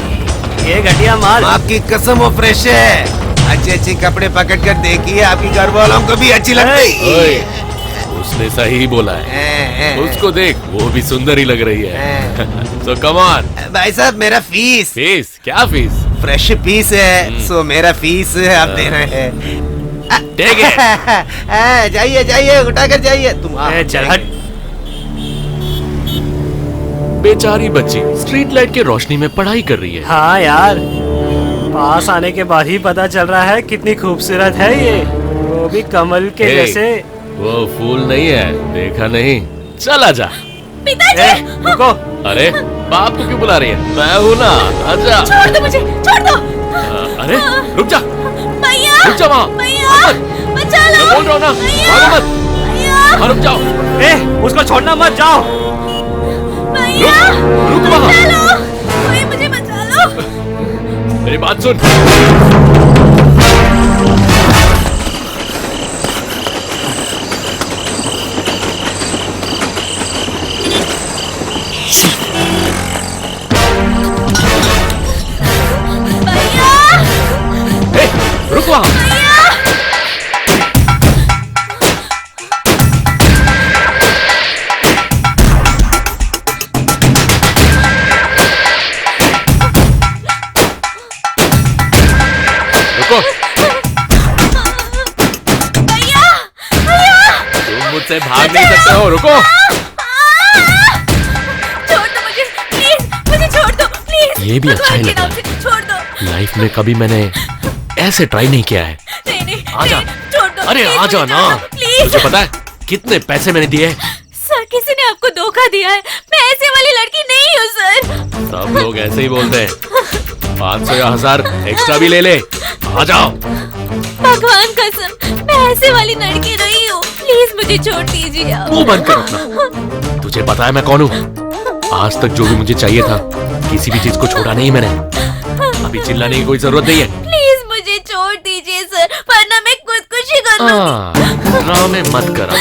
ये घटिया माल। आपकी कसम वो फ्रेश है। अच्छे कपड़े पकड़ कर देखिए, आपकी घर वालों को भी अच्छी लगती ओए, उसने सही बोला है। उसको देख, वो भी सुंदर ही लग रही है। So come on। भाई साहब मेरा फीस। फीस? क्या फीस? फ्रेश पीस है, सो मेरा फीस आप दे रहे हैं। ठीक है। जाइए उठाकर जाइए तुम। चल हट। बेचारी बच्ची स्ट्रीट लाइट की रोशनी में पढ़ाई कर रही है। हाँ यार, पास आने के बाद ही पता चल रहा है कितनी खूबसूरत है ये, वो भी कमल के हे, जैसे। वो फूल नहीं है, देखा नहीं? चला जा। पिताजी, रुको। अरे बाप को क्यों बुला रही है? मैं हूँ ना, आजा। छोड़ दो मुझे, छोड़ दो। अरे रुक जा, भैया, रुक जा वहाँ। भैया, बचा लो। मैं बोल रहा हूँ ना, भागो मत। भैया, हाँ, रुक जाओ। उसको छोड़ना मत, जाओ। भैया, रुक वहाँ। बचा लो, कोई मुझे बचा लो। मेरी बात सुन। भैया, रुक वहाँ। भाग नहीं सकते हो, रुको। छोड़ दो मुझे, प्लीज मुझे छोड़ दो प्लीज। ये भी अच्छा ही लगा। छोड़ दो। लाइफ में कभी मैंने ऐसे ट्राई नहीं किया है। नहीं आजा। छोड़ दो। अरे please, आजा मुझे ना। छोड़ दो, प्लीज। तुझे पता है कितने पैसे मैंने दिए? सर किसी ने आपको धोखा दिया है, मैं ऐसे वाली लड़की नहीं हूँ सर। सब लोग ऐसे ही बोलते हैं। 500 या 1000 एक्स्ट्रा भी ले ले। आ जाओ। भगवान कसम, मैं ऐसे वाली लड़की नहीं हूँ, प्लीज मुझे छोड़ दीजिए आप। मुंह बंद कर अपना। तुझे पता है मैं कौन हूँ? आज तक जो भी मुझे चाहिए था किसी भी चीज को छोड़ा नहीं मैंने। अभी चिल्लाने की कोई जरूरत नहीं है। प्लीज मुझे छोड़ दीजिए सर, वरना मैं खुदकुशी कर लूंगी। ड्रामे मत करो।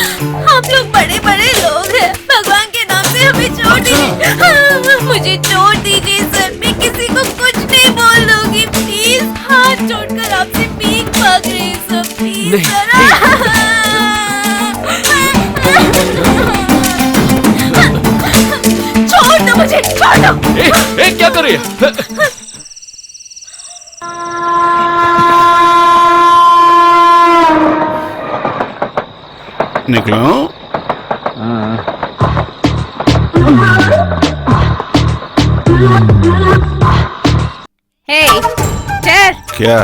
आप लोग बड़े बड़े लोग हैं, भगवान के नाम से हमें छोड़ दीजिए। मुझे छोड़ दीजिए सर, मैं किसी को कुछ नहीं बोल दूंगी, प्लीज। हाथ जोड़कर आपसे भीख मांग रही हूँ सर, प्लीज नहीं, सर। छोड़ दो मुझे, छोड़ दो। ए, क्या कर रही है? निकलो। हे, सर, क्या?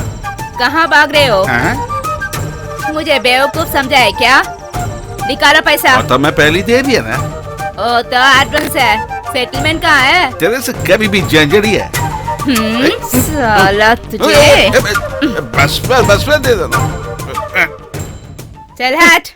कहाँ भाग रहे हो? हाँ? मुझे बेवकूफ समझा है क्या? निकालो पैसा। तो मैं पहले दे दिया ना। ओ तो एडवांस है, सेटलमेंट कहाँ है? तेरे से कभी भी झंझड़ी है। साला तुझे। बस में दे देना। चल हट।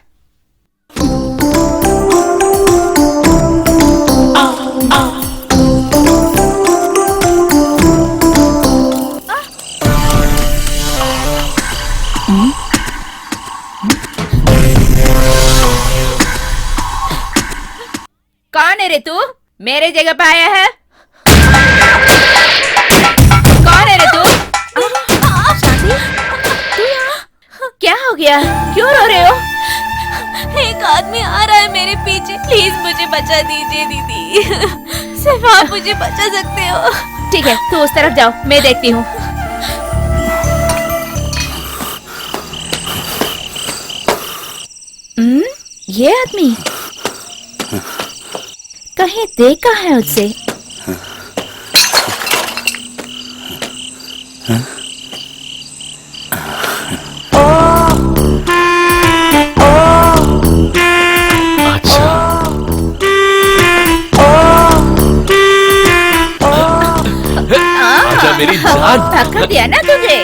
कौन है रे तू? मेरे जगह पे आया है? कौन है रे तू? शांति, तू यहाँ? क्या हो गया? क्यों रो रहे हो? एक आदमी आ रहा है मेरे पीछे, प्लीज मुझे बचा दीजिए दीदी। सिर्फ आप मुझे बचा सकते हो। ठीक है, तू उस तरफ जाओ, मैं देखती हूँ। ये आदमी कहीं देखा है उससे। अच्छा। आजा मेरी जान। धक्का दिया ना तुझे?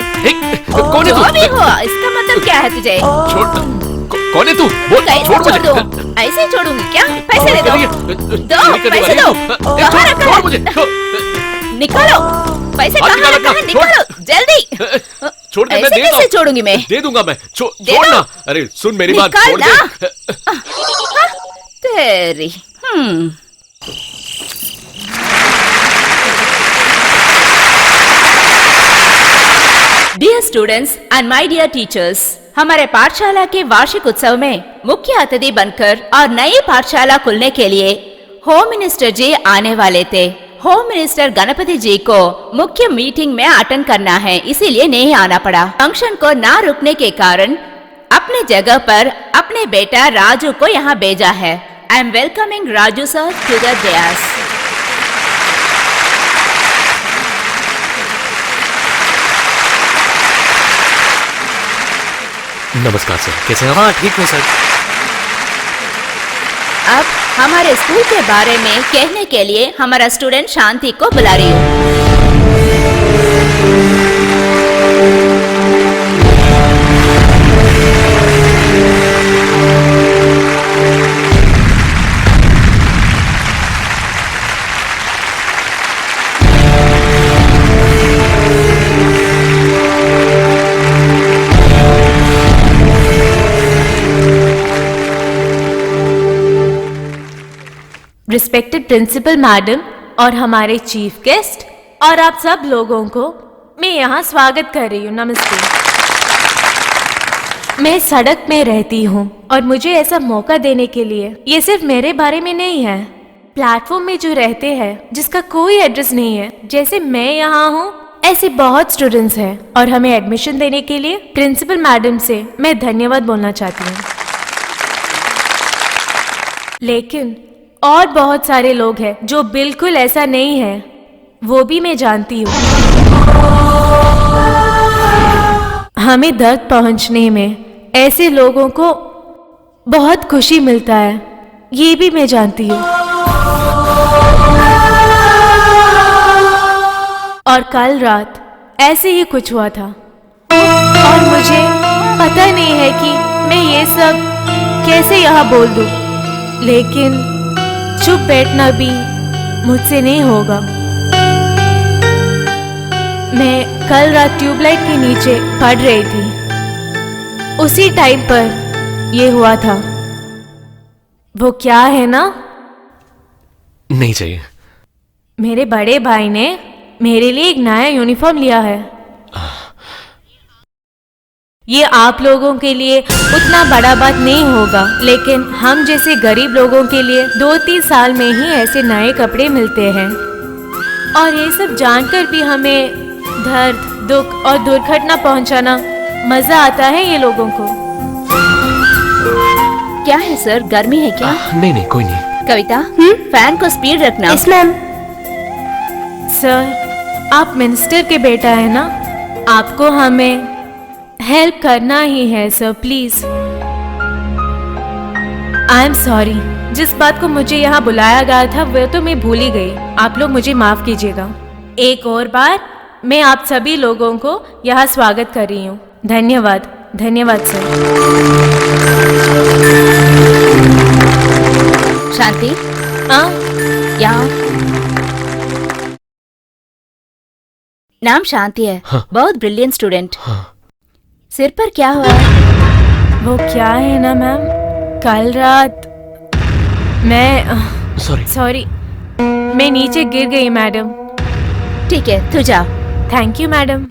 कौन है जो तू? भी हो, इसका मतलब क्या है तुझे? छोड़। कौन है तू? बोल। कैसे छोड़ छोड़ मुझे। दूं? ऐसे ही छोड़ूंगी क्या? पैसे दे दो। दो, पैसे दो। कहाँ रखा छोड़ है? मुझे। निकालो, पैसे हाथ कहाँ निकालो रखा है? अपना, छोड़। निकालो, जल्दी। छोड़ दे, मैं ऐसे दे कैसे छोड़ूंगी मैं? दे दूंगा मैं। दे छोड़ दो। ना। अरे सुन मेरी बात, निकाल छोड़ ना। दे। तेरी। Dear students and my dear teachers, हमारे पाठशाला के वार्षिक उत्सव में मुख्य अतिथि बनकर और नई पाठशाला खुलने के लिए होम मिनिस्टर जी आने वाले थे। होम मिनिस्टर गणपति जी को मुख्य मीटिंग में अटेंड करना है, इसीलिए नहीं आना पड़ा। फंक्शन को ना रुकने के कारण अपने जगह पर अपने बेटा राजू को यहाँ भेजा है। I am welcoming Raju sir to the dais. नमस्कार सर, कैसे हैं आप? हाँ ठीक हूँ सर। अब हमारे स्कूल के बारे में कहने के लिए हमारा स्टूडेंट शांति को बुला रही हूँ। रिस्पेक्टेड प्रिंसिपल मैडम और हमारे चीफ गेस्ट और आप सब लोगों को मैं यहाँ स्वागत कर रही हूँ। नमस्ते। मैं सड़क में रहती हूँ और मुझे ऐसा मौका देने के लिए ये सिर्फ मेरे बारे में नहीं है, प्लेटफॉर्म में जो रहते हैं जिसका कोई एड्रेस नहीं है, जैसे मैं यहाँ हूँ, ऐसे बहुत स्टूडेंट्स हैं और हमें एडमिशन देने के लिए प्रिंसिपल मैडम से मैं धन्यवाद बोलना चाहती हूँ। लेकिन और बहुत सारे लोग हैं जो बिल्कुल ऐसा नहीं है, वो भी मैं जानती हूँ। हमें दर्द पहुंचने में ऐसे लोगों को बहुत खुशी मिलता है, ये भी मैं जानती हूँ। और कल रात ऐसे ही कुछ हुआ था और मुझे पता नहीं है कि मैं ये सब कैसे यहाँ बोल दूँ, लेकिन चुप बैठना भी मुझसे नहीं होगा। मैं कल रात ट्यूबलाइट के नीचे पड़ रही थी, उसी टाइम पर ये हुआ था। वो क्या है ना, नहीं चाहिए। मेरे बड़े भाई ने मेरे लिए एक नया यूनिफॉर्म लिया है। ये आप लोगों के लिए उतना बड़ा बात नहीं होगा, लेकिन हम जैसे गरीब लोगों के लिए 2-3 साल में ही ऐसे नए कपड़े मिलते हैं। और ये सब जानकर भी हमें दर्द, दुख और दुर्घटना पहुंचाना मजा आता है ये लोगों को। क्या है सर, गर्मी है क्या? नहीं कोई नहीं। कविता, फैन को स्पीड रखना। Yes ma'am. सर, आप मिनिस्टर के बेटा है ना, आपको हमें हेल्प करना ही है sir, please. I am sorry, जिस बात को मुझे यहाँ बुलाया गया था वह तो मैं भूल ही गई। आप लोग मुझे माफ कीजिएगा। एक और बार मैं आप सभी लोगों को यहाँ स्वागत कर रही हूँ। धन्यवाद, धन्यवाद सर। शांति, यहाँ। नाम शांति है। बहुत ब्रिलियंट स्टूडेंट। सिर पर क्या हुआ? वो क्या है ना मैम, कल रात मैं सॉरी मैं नीचे गिर गई मैडम। ठीक है, तू जा। Thank you madam.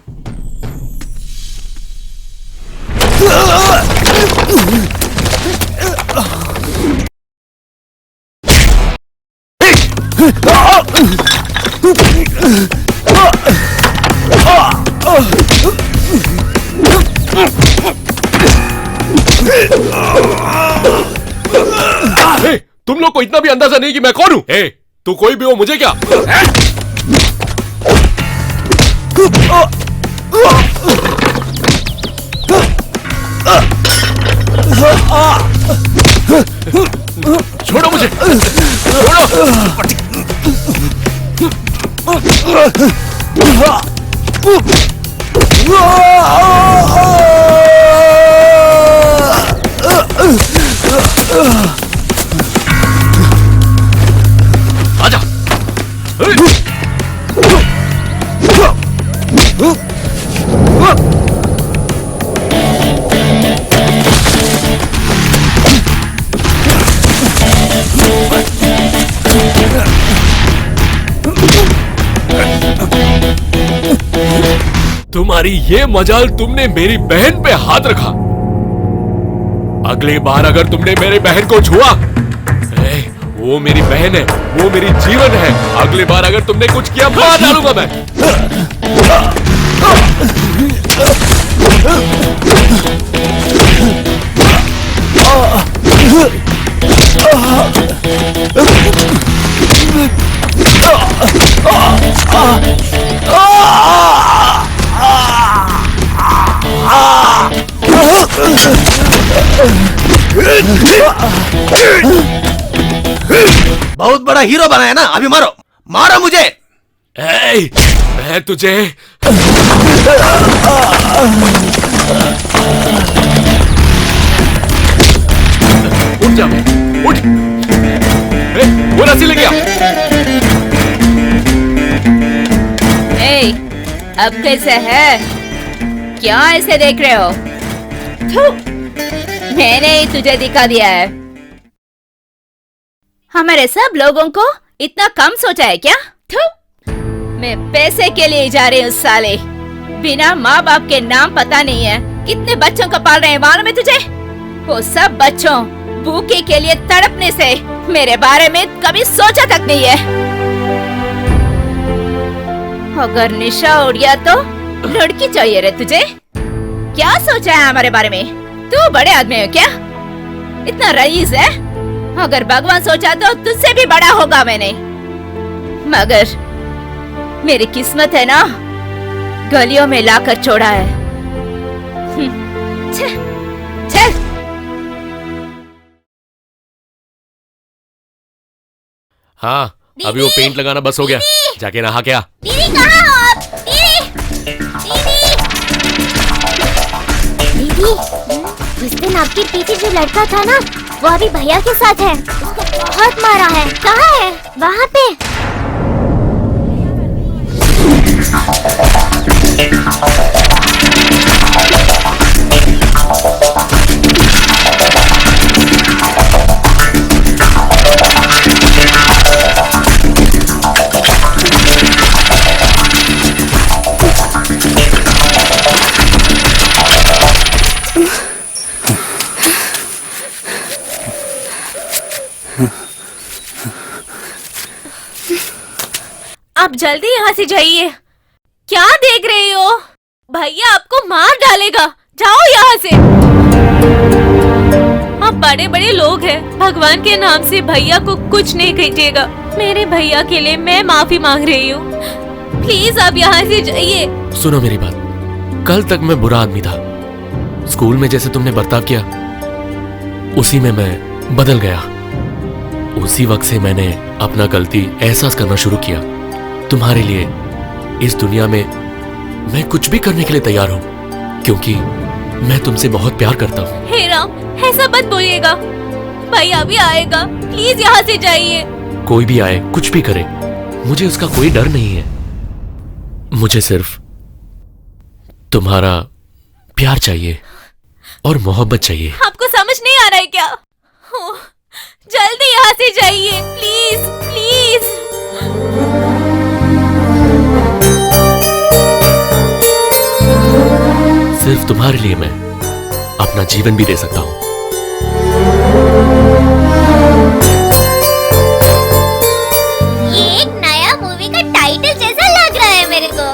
तुम लोग को इतना भी अंदाजा नहीं कि मैं कौन हूं? तू कोई भी हो, मुझे क्या? छोड़ो मुझे, आजा। तुम्हारी ये मजाल, तुमने मेरी बहन पे हाथ रखा। अगली बार अगर तुमने मेरी बहन को छुआ, वो मेरी बहन है, वो मेरी जीवन है। अगली बार अगर तुमने कुछ किया, मार डालूंगा मैं। बहुत बड़ा हीरो बना है ना, अभी मारो मारो मुझे। मैं तुझे उठ जा, उठ। वो रस्सी लेके आ। अब कैसे है? क्या ऐसे देख रहे हो? मैंने ही तुझे दिखा दिया है। हमारे सब लोगों को इतना कम सोचा है क्या? मैं पैसे के लिए जा रही हूँ साले। बिना माँ बाप के नाम पता नहीं है कितने बच्चों को पाल रहे हैं, मालूम है तुझे? वो सब बच्चों भूखे के लिए तड़पने से मेरे बारे में कभी सोचा तक नहीं है। अगर निशा उड़ गया तो लड़की चाहिए रे तुझे? क्या सोचा है हमारे बारे में? तू बड़े आदमी हो क्या? इतना रईस है? अगर भगवान सोचा तो तुझसे भी बड़ा होगा मैंने, मगर मेरी किस्मत है ना, गलियों में लाकर छोड़ा है। चल चल। हाँ, अभी वो पेंट लगाना बस हो गया, जाके नहा के आ। दीदी कहाँ हो आप? दीदी उस दिन आपके पीछे जो लड़का था ना, वो अभी भैया के साथ है। उसको बहुत मारा है। कहाँ है? वहाँ पे। आप जल्दी यहाँ से जाइए। क्या देख रही हो? भैया आपको मार डालेगा। जाओ यहाँ से। आप बड़े बड़े लोग हैं, भगवान के नाम से भैया को कुछ नहीं कीजिएगा। मेरे भैया के लिए मैं माफी मांग रही हूँ। प्लीज आप यहाँ से जाइए। सुनो मेरी बात, कल तक मैं बुरा आदमी था। स्कूल में जैसे तुमने बर्ताव किया, उसी में मैं बदल गया। उसी वक्त से मैंने अपना गलती एहसास करना शुरू किया। तुम्हारे लिए इस दुनिया में मैं कुछ भी करने के लिए तैयार हूँ, क्योंकि मैं तुमसे बहुत प्यार करता हूँ। हे राम, ऐसा मत बोलिएगा। भैया भी आएगा। प्लीज यहाँ से जाइए। कोई भी आए, कुछ भी करे, मुझे उसका कोई डर नहीं है। मुझे सिर्फ तुम्हारा प्यार चाहिए और मोहब्बत चाहिए। आपको समझ नहीं आ रहा है क्या? ओह, जल्दी यहाँ से जाइए प्लीज प्लीज। सिर्फ तुम्हारे लिए मैं अपना जीवन भी दे सकता हूँ। ये एक नया मूवी का टाइटल जैसा लग रहा है मेरे को।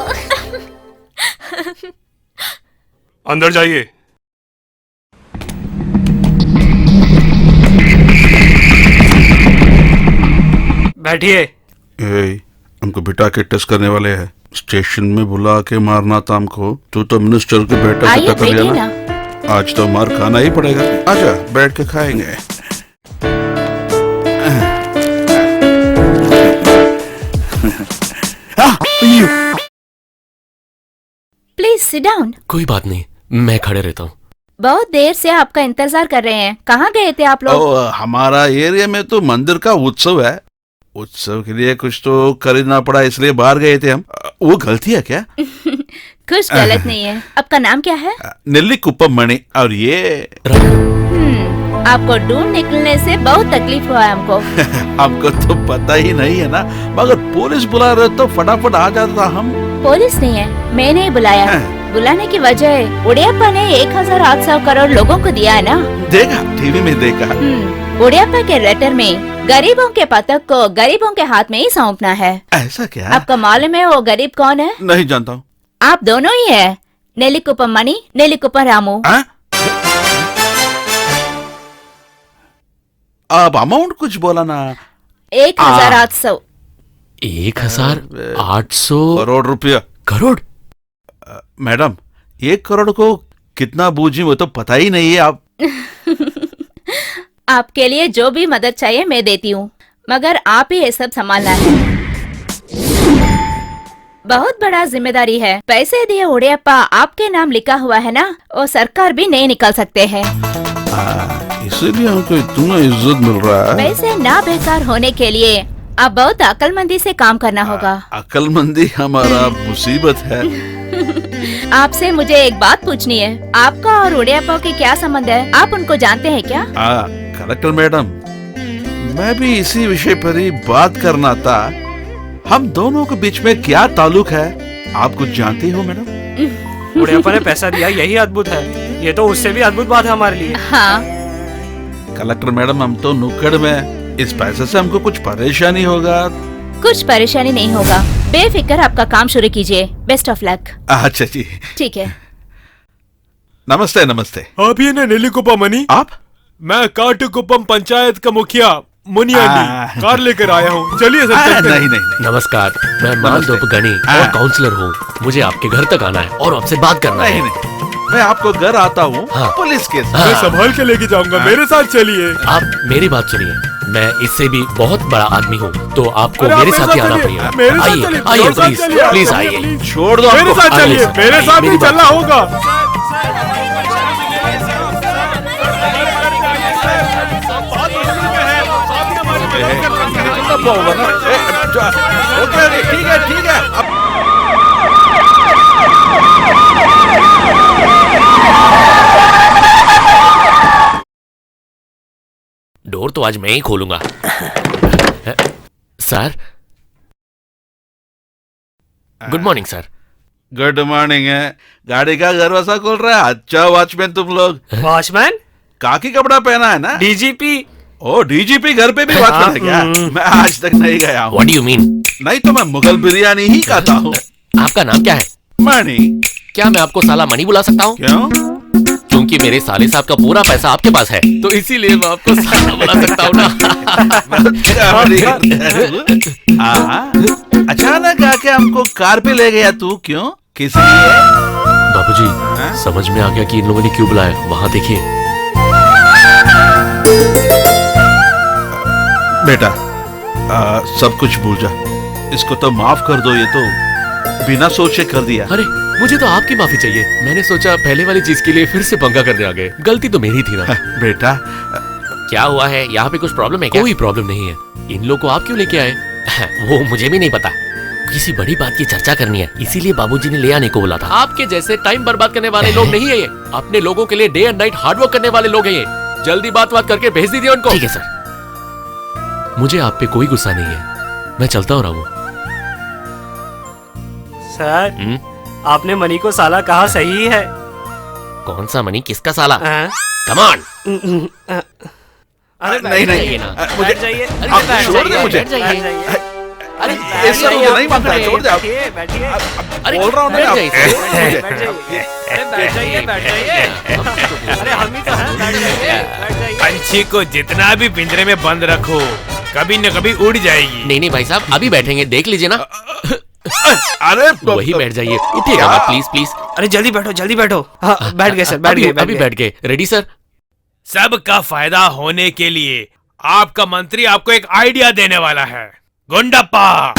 अंदर जाइए। बैठिए। हमको बिठा के टेस्ट करने वाले हैं। स्टेशन में बुला के मारना था हमको। तू तो मिनिस्टर के बेटा से टक्कर लिया ना। आज तो मार खाना ही पड़ेगा। आजा, बैठ के खाएंगे। Please sit down. कोई बात नहीं, मैं खड़े रहता हूँ। बहुत देर से आपका इंतजार कर रहे हैं। कहाँ गए थे आप लोग? हमारा एरिया में तो मंदिर का उत्सव है। उत्सव के लिए कुछ तो खरीदना पड़ा, इसलिए बाहर गए थे हम। वो गलती है क्या? कुछ गलत नहीं है। आपका नाम क्या है? नेल्ली कुप्पम मणि। और ये आपको ढूंढ निकलने से बहुत तकलीफ हुआ है हमको। हमको तो पता ही नहीं है ना, मगर पुलिस बुला रहे तो फटाफट आ जाता हम। पुलिस नहीं है, मैंने ही बुलाया। बुलाने की वजह उड़ियाप्पा ने 1800 करोड़ लोगों को दिया है ना। देखा, टीवी में देखा। उड़ियाप्पा के लेटर में गरीबों के पतक को गरीबों के हाथ में ही सौंपना है। ऐसा क्या? आपको मालूम है वो गरीब कौन है? नहीं जानता हूँ। आप दोनों ही है, नेल्ली कुप्पम मणि, नेल्ली कुप्पम रामू। अब अमाउंट कुछ बोला ना। 1800। 1800 करोड़ रुपया। करोड़? मैडम, 1 करोड़ को कितना बूझी वो तो पता ही नहीं है। आप आपके लिए जो भी मदद चाहिए मैं देती हूँ, मगर आप ही ये सब संभालना है। बहुत बड़ा जिम्मेदारी है। पैसे दिए उड़ियाप्पा आपके नाम लिखा हुआ है ना, वो सरकार भी नहीं निकाल सकते हैं। इसीलिए हमको इतना इज्जत मिल रहा है। पैसे ना बेकार होने के लिए आप बहुत अक्लमंदी से काम करना होगा। अक्लमंदी हमारा मुसीबत है। आपसे मुझे एक बात पूछनी है। आपका और उड़ियाप्पा के क्या संबंध है? आप उनको जानते हैं क्या? कलेक्टर मैडम, मैं भी इसी विषय पर ही बात करना था। हम दोनों के बीच में क्या ताल्लुक है, आप कुछ जानती हो मैडम? उड़ियाप्पा ने पैसा दिया, यही अद्भुत है। ये तो उससे भी अद्भुत बात है हमारे लिए। हाँ। कलेक्टर मैडम, हम तो नुक्कड़ में, इस पैसे से हमको कुछ परेशानी होगा? कुछ परेशानी नहीं होगा, बेफिक्र आपका काम शुरू कीजिए। Best of luck. अच्छा जी, ठीक है। नमस्ते। नमस्ते। आप ही है ना नेल्ली कुप्पम मणि? आप? मैं काटुकुप्पम पंचायत का मुखिया मुनियानी कार लेकर आया हूँ। चलिए सर चलते हैं। नहीं। नमस्कार, मैं मालदोप गणी और काउंसलर हूँ। मुझे आपके घर तक आना है और आपसे बात करना है। नहीं, मैं आपको घर आता हूँ पुलिस के साथ। मैं संभाल के लेके जाऊंगा, मेरे साथ चलिए। आप मेरी बात सुनिए, मैं इससे भी बहुत बड़ा आदमी हूँ, तो आपको अरे आप मेरे साथ ही आना पड़ेगा। आइए प्लीज प्लीज आइए। छोड़ दो मेरे साथ चलिए, मेरे साथ ही चलना होगा। ठीक है डोर तो आज मैं ही खोलूंगा। Sir, good morning sir. Good morning है। गाड़ी का दरवाजा खोल रहा है। अच्छा वॉचमैन तुम लोग। वॉचमैन? काकी कपड़ा पहना है ना? डीजीपी। ओ डीजीपी घर पे भी वॉचमैन है क्या? मैं आज तक नहीं गया हूँ। What do you mean? नहीं तो मैं मुगल बिरयानी ही खाता हूँ। आपका नाम क्या है? मणि। क्या मैं आपको साला मणि बुला सकता हूँ? क्यों? क्योंकि मेरे साले साहब का पूरा पैसा आपके पास है, तो इसीलिए मैं आपको साला बुला सकता हूँ ना। अचानक आके हमको कार पे ले गया तू, क्यों? किस लिए? बाबूजी, समझ में आ गया कि इन लोगों ने क्यों बुलाया। वहाँ देखिए। बेटा सब कुछ भूल जा, इसको तो माफ कर दो। ये तो बिना सोचे कर दिया। अरे मुझे तो आपकी माफी चाहिए। मैंने सोचा पहले वाली चीज के लिए फिर से पंगा करने आ गए। गलती तो मेरी थी ना। बेटा क्या हुआ है? यहाँ पे कुछ प्रॉब्लम है क्या? कोई प्रॉब्लम नहीं है। इन लोग को आप क्यों लेके आए? वो मुझे भी नहीं पता। किसी बड़ी बात की चर्चा करनी है, इसीलिए बाबूजी ने ले आने को बोला था। आपके जैसे टाइम बर्बाद करने वाले लोग नहीं है ये। अपने लोगों के लिए day and night hard work करने वाले लोग हैं ये। जल्दी बात करके भेज दीजिए उनको। ठीक है सर। मुझे आप पे कोई गुस्सा नहीं है। मैं चलता हूँ रामू। सर, आपने मनी को साला कहा सही है। कौन सा मनी? किसका साला? Come on. अरे नहीं मुझे चाहिए। आप छोड़ दे मुझे। अरे ये सब मुझे नहीं मानता है, छोड़ दे आप। बैठिए। अरे बोल रहा हूँ ना बैठ जाइए। बैठ जाइए। अरे हम ही तो हैं। बैठ जाइए। पंछी को जितना भी पिंजरे में बंद रखो, कभी न कभी उड़ जाएगी। नहीं भाई साहब, अभी बैठेंगे, देख लीजिए ना। अरे वही बैठ जाइए, उठिएगा मत प्लीज प्लीज। अरे जल्दी बैठो। हाँ, बैठ गए सर, बैठ गए। अभी बैठ गए। Ready sir? सबका फायदा होने के लिए आपका मंत्री आपको एक आइडिया देने वाला है। गुंडप्पा,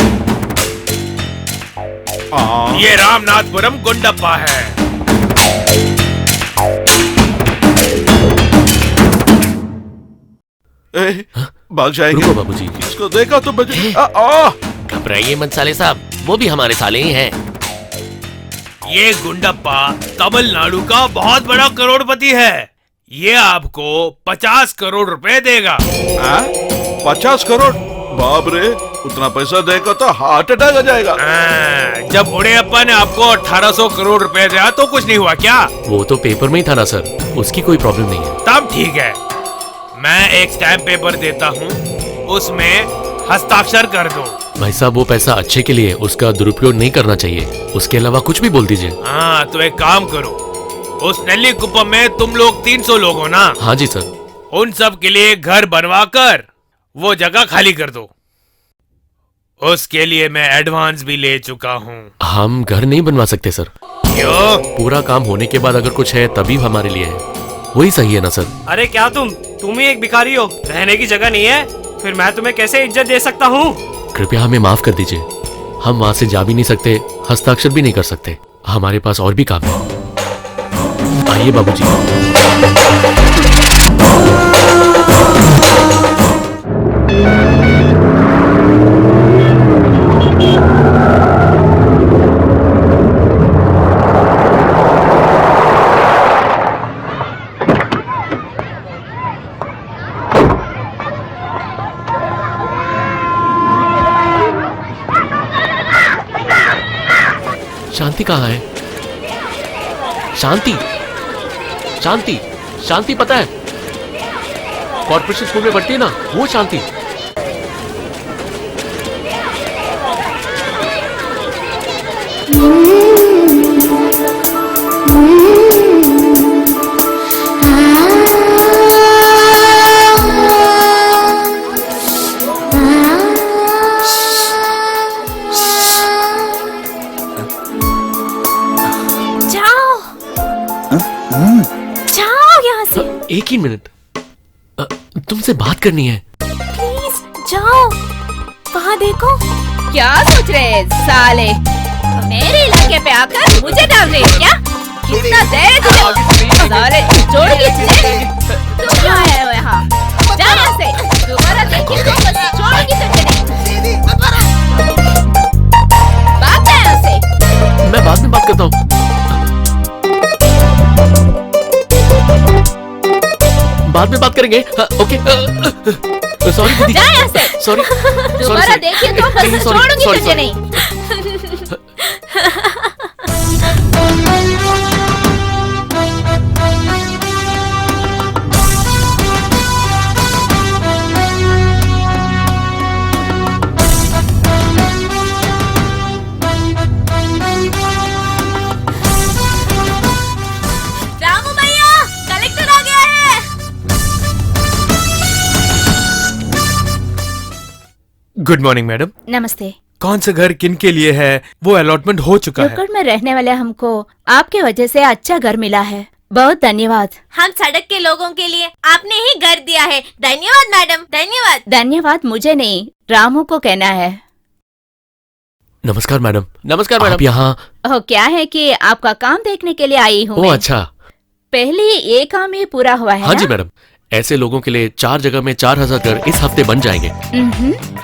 ये रामनाथपुरम गुंडप्पा है। भाग जाएंगे। रुको बाबूजी। इसको देखा तो बचे। घबराइए मत साले साहब, वो भी हमारे साले ही हैं। ये गुंडप्पा तमिलनाडु का बहुत बड़ा करोड़पति है। ये आपको 50 करोड़ रुपए देगा। 50 करोड़? बाप रे, उतना पैसा देगा तो हार्ट अटैक आ जाएगा। जब उड़ेप्पा ने आपको 1800 करोड़ रुपए दिया तो कुछ नहीं हुआ क्या? वो तो पेपर में ही था ना सर, उसकी कोई प्रॉब्लम नहीं है। तब ठीक है, मैं एक स्टैम्प पेपर देता हूँ, उसमें हस्ताक्षर कर दो। भाई साहब, वो पैसा अच्छे के लिए, उसका दुरुपयोग नहीं करना चाहिए। उसके अलावा कुछ भी बोल दीजिए। हाँ तो एक काम करो, उस नेल्लीकुप्पम में तुम लोग 300 लोग हो ना? हाँ जी सर। उन सब के लिए घर बनवा कर वो जगह खाली कर दो। उसके लिए मैं एडवांस भी ले चुका हूँ। हम घर नहीं बनवा सकते सर। क्यों? पूरा काम होने के बाद अगर कुछ है तभी हमारे लिए है, वही सही है ना सर? अरे क्या तुम ही एक भिखारी हो, रहने की जगह नहीं है, फिर मैं तुम्हें कैसे इज्जत दे सकता हूँ? कृपया हमें माफ कर दीजिए। हम वहाँ से जा भी नहीं सकते, हस्ताक्षर भी नहीं कर सकते। हमारे पास और भी काम है। आइए बाबूजी। शांति कहाँ है? शांति शांति शांति पता है, कॉर्पोरेशन स्कूल में पढ़ती है ना, वो शांति। एक ही मिनट, तुमसे बात करनी है। प्लीज जाओ, वहाँ देखो। क्या सोच रहे हैं साले? मेरे इलाके पे आकर मुझे डाल रहे हैं क्या? कितना देर तुझे? साले छोड़ोगी तुझे? तू क्यों आया हो यहाँ? जा यहाँ से। दोबारा देखी तो बस छोड़ोगी तुझे नहीं। भाग जा यहाँ से। मैं बाद में बात करता हूँ। बाद में बात करेंगे। हाँ, ओके। सॉरी दीदी। जा यहाँ से। सॉरी। दोबारा देखिए तो बस छोड़ूंगी तुझे नहीं। रामू भैया, कलेक्टर आ गया है। Good morning madam. नमस्ते। कौन सा घर किन के लिए है वो अलॉटमेंट हो चुका है। रोकड़ में रहने वाले हमको आपके वजह से अच्छा घर मिला है, बहुत धन्यवाद। हम सड़क के लोगों के लिए आपने ही घर दिया है, धन्यवाद मैडम, धन्यवाद। धन्यवाद मुझे नहीं, रामू को कहना है। नमस्कार मैडम। नमस्कार मैडम। आप यहाँ? ओह, क्या है कि आपका काम देखने के लिए आई हूँ। ओह अच्छा। पहले ये काम ही पूरा हुआ है हाँ जी ना? मैडम, ऐसे लोगों के लिए 4 जगह में 4000 घर इस हफ्ते बन जाएंगे।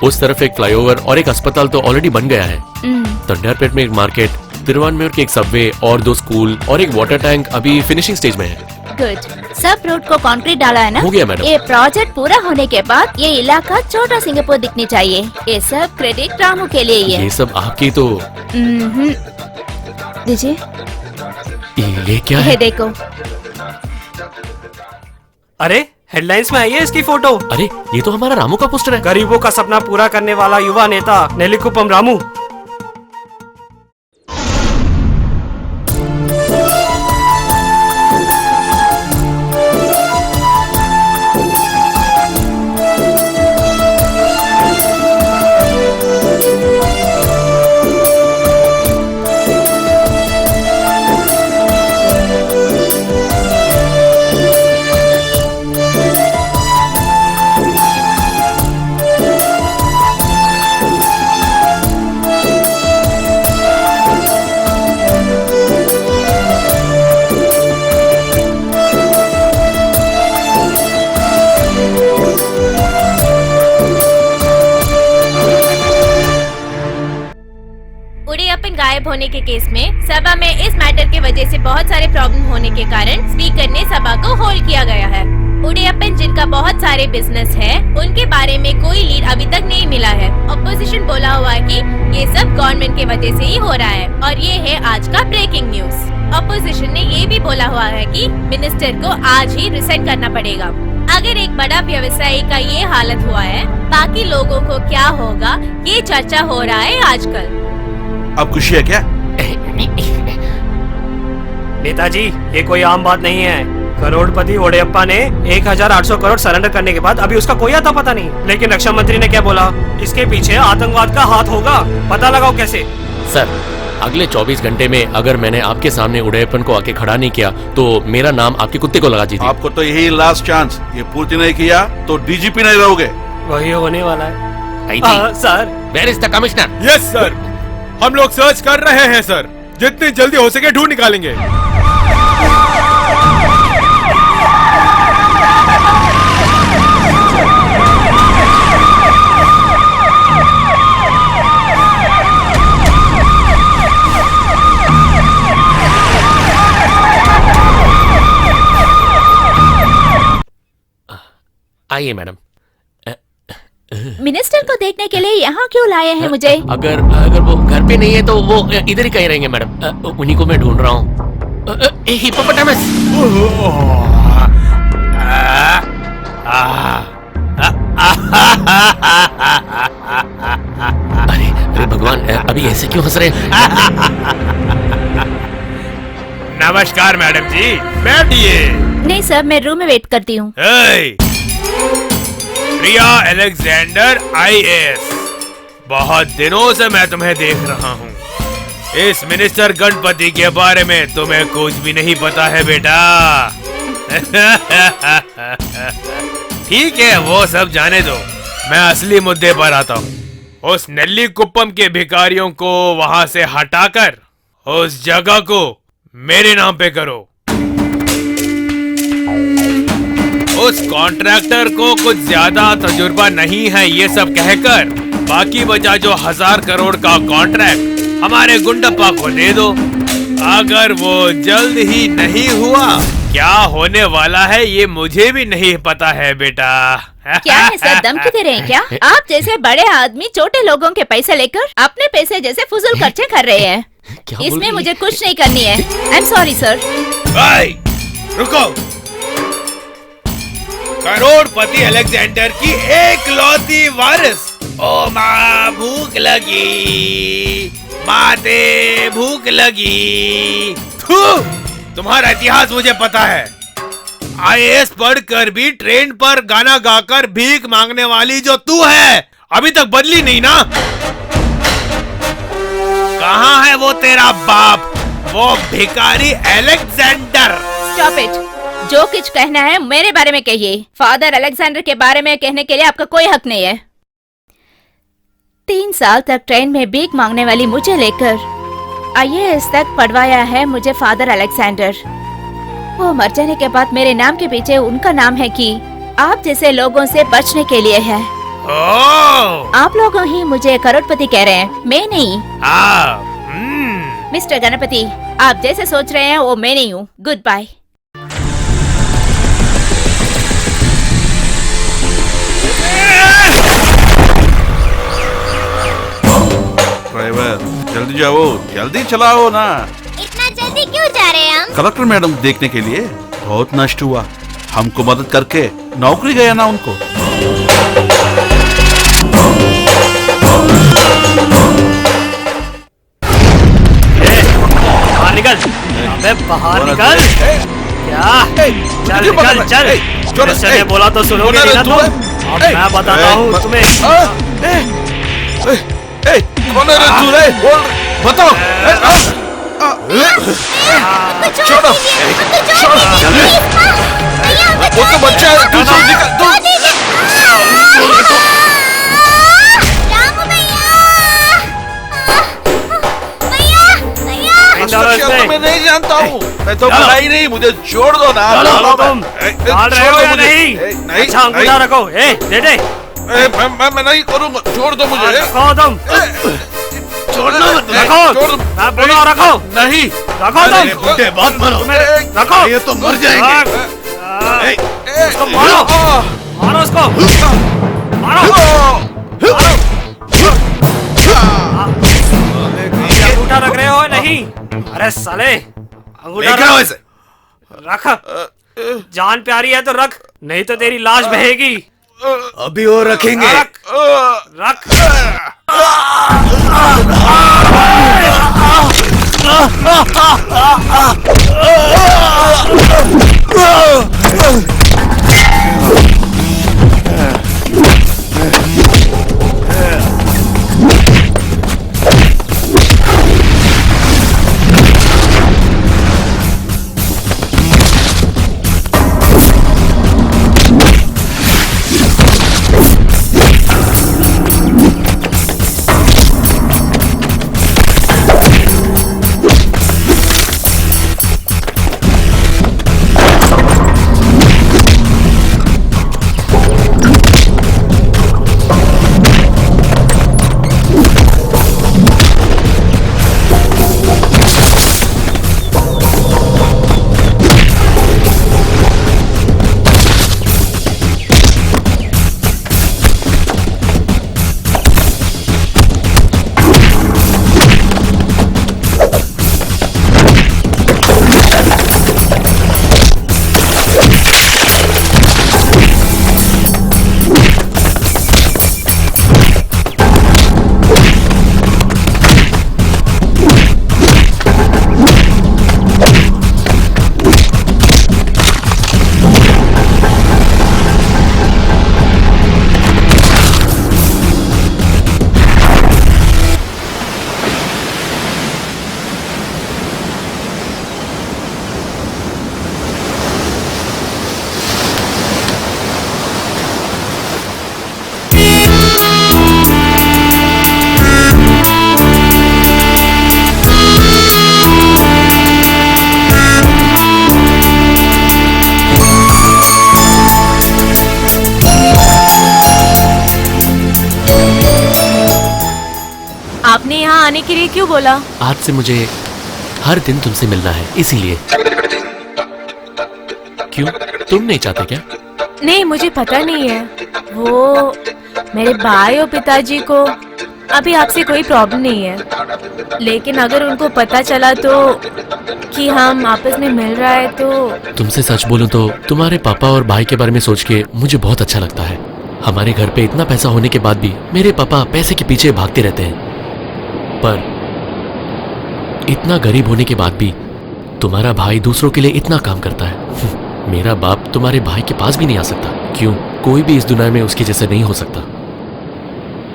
उस तरफ एक फ्लाईओवर और एक अस्पताल तो ऑलरेडी बन गया है। तंडारपेट में एक मार्केट, तिरुवानमेर के एक सबवे और 2 स्कूल और एक वाटर टैंक अभी फिनिशिंग स्टेज में है। गुड। सब रोड को कंक्रीट डाला है ना? हो गया मैडम। ये प्रोजेक्ट पूरा होने के बाद ये इलाका छोटा सिंगापुर दिखनी चाहिए। ये सब क्रेडिट रामू के लिए ही है। ये सब आपकी तो। दीजिए। ये क्या है? ये देखो। अरे हेडलाइंस में आई है इसकी फोटो। अरे ये तो हमारा रामू का पोस्टर है। गरीबों का सपना पूरा करने वाला युवा नेता नेलिकुपम रामू। गायब होने के केस में सभा में इस मैटर के वजह से बहुत सारे प्रॉब्लम होने के कारण स्पीकर ने सभा को होल्ड किया गया है। उड़ियप्पन जिनका बहुत सारे बिजनेस है, उनके बारे में कोई लीड अभी तक नहीं मिला है। ऑपोजिशन बोला हुआ है कि ये सब गवर्नमेंट के वजह से ही हो रहा है और ये है आज का ब्रेकिंग न्यूज। ऑपोजिशन ने ये भी बोला हुआ है कि मिनिस्टर को आज ही रिजाइन करना पड़ेगा। अगर एक बड़ा व्यवसायी का ये हालत हुआ है, बाकी लोगों को क्या होगा, ये चर्चा हो रहा है आजकल। अब खुशी है क्या? नेताजी, ये कोई आम बात नहीं है। करोड़पति ओडेयप्पा ने 1800 करोड़ सरेंडर करने के बाद अभी उसका कोई आता पता नहीं। लेकिन रक्षा मंत्री ने क्या बोला? इसके पीछे आतंकवाद का हाथ होगा, पता लगाओ कैसे। सर, अगले 24 घंटे में अगर मैंने आपके सामने उड़यप्पन को आके खड़ा नहीं किया तो मेरा नाम आपके कुत्ते को लगा दीजिए। आपको तो यही लास्ट चांस, ये पूर्ति नहीं किया तो डीजीपी नहीं रहोगे। वही होने वाला है। Sir, where is the commissioner? Yes sir, हम लोग सर्च कर रहे हैं सर, जितनी जल्दी हो सके ढूंढ निकालेंगे। आइए मैडम। मिनिस्टर को देखने के लिए यहाँ क्यों लाए हैं मुझे? अगर वो घर पे नहीं है तो वो इधर ही कहीं रहेंगे मैडम। उन्हीं को मैं ढूंढ रहा हूँ। हिप्पोपोटामस। अरे भगवान, अभी ऐसे क्यों हंस रहे हैं? नमस्कार मैडम जी, बैठिए। नहीं सर, मैं रूम में वेट करती हूँ। प्रिया अलेक्जेंडर IAS, बहुत दिनों से मैं तुम्हें देख रहा हूँ। इस मिनिस्टर गणपति के बारे में तुम्हें कुछ भी नहीं पता है बेटा। ठीक है, वो सब जाने दो। मैं असली मुद्दे पर आता हूँ। उस नेल्ली कुप्पम के भिखारियों को वहां से हटाकर उस जगह को मेरे नाम पे करो। उस कॉन्ट्रैक्टर को कुछ ज्यादा तजुर्बा नहीं है ये सब कहकर बाकी बचा जो 1000 करोड़ का कॉन्ट्रैक्ट हमारे गुंडप्पा को दे दो। अगर वो जल्द ही नहीं हुआ, क्या होने वाला है ये मुझे भी नहीं पता है बेटा। क्या है सर, धमकी दे रहे हैं क्या? आप जैसे बड़े आदमी छोटे लोगों के पैसे लेकर अपने पैसे जैसे फुजूल खर्चे कर रहे हैं। इसमें मुझे कुछ नहीं करनी है। I am sorry sir. रुको। करोड़पति अलेक्जेंडर की एकलौती वारिस। ओ माँ भूख लगी, माते भूख लगी। थू, तुम्हारा इतिहास मुझे पता है। IAS पढ़कर भी ट्रेन पर गाना गाकर भीख मांगने वाली जो तू है, अभी तक बदली नहीं ना? कहाँ है वो तेरा बाप, वो भिखारी अलेक्जेंडर? Stop it. जो कुछ कहना है मेरे बारे में कहिए। फादर अलेक्जेंडर के बारे में कहने के लिए आपका कोई हक नहीं है। 3 साल तक ट्रेन में भीख मांगने वाली मुझे लेकर IAS तक पढ़वाया है मुझे फादर अलेक्जेंडर। वो मर जाने के बाद मेरे नाम के पीछे उनका नाम है कि आप जैसे लोगों से बचने के लिए है। आप लोग ही मुझे करोड़पति कह रहे हैं, मैं नहीं। मिस्टर गणपति, आप जैसे सोच रहे हैं वो मैं नहीं हूँ। Good bye. ड्राइवर जल्दी जाओ, जल्दी चलाओ ना। इतना जल्दी क्यों जा रहे हैं हम? कलेक्टर मैडम देखने के लिए। बहुत नष्ट हुआ, हमको मदद करके नौकरी गया ना उनको। बाहर निकल, अबे बाहर निकल। क्या? चल निकल, चल। मैंने बोला तो सुनोगे नहीं ना तुम? अब मैं बताता हूँ तुम्हें। कौन है रे तू रे? बोल, बताओ। छोड़ो, वो तो बच्चा है। तू निकल, तू। मैं नहीं जानता हूँ, मैं तो बड़ा ही नहीं, मुझे छोड़ दो ना। तुम छोड़ दो मुझे। नहीं, अच्छा अंगूठा रखो। दे दे। मैं नहीं करूँगा, छोड़ दो मुझे। रखो तुम, छोड़ना मत। रखो। छोड़ दो। मैं बोला रखो। नहीं रखो तुम। बुड्ढे बात मारो। रखो। ये तो मर जाएंगे। उसको मारो, मारो उसको, मारो। अंगूठा रख रहे हो? नहीं, अरे साले अंगूठा रख। जान प्यारी है तो रख, नहीं तो तेरी लाश बहेगी। अभी वो रखेंगे। रख। आपने यहाँ आने के लिए क्यों बोला? आज से मुझे हर दिन तुमसे मिलना है, इसीलिए। क्यों, तुम नहीं चाहते क्या? नहीं, मुझे पता नहीं है। वो मेरे भाई और पिताजी को अभी आपसे कोई प्रॉब्लम नहीं है, लेकिन अगर उनको पता चला तो कि हम आपस में मिल रहा है तो। तुमसे सच बोलूं तो तुम्हारे पापा और भाई के बारे में सोच के मुझे बहुत अच्छा लगता है। हमारे घर पे इतना पैसा होने के बाद भी मेरे पापा पैसे के पीछे भागते रहते हैं, पर इतना गरीब होने के बाद भी तुम्हारा भाई दूसरों के लिए इतना काम करता है। मेरा बाप तुम्हारे भाई के पास भी नहीं आ सकता। क्यों, कोई भी इस दुनिया में उसके जैसे नहीं हो सकता।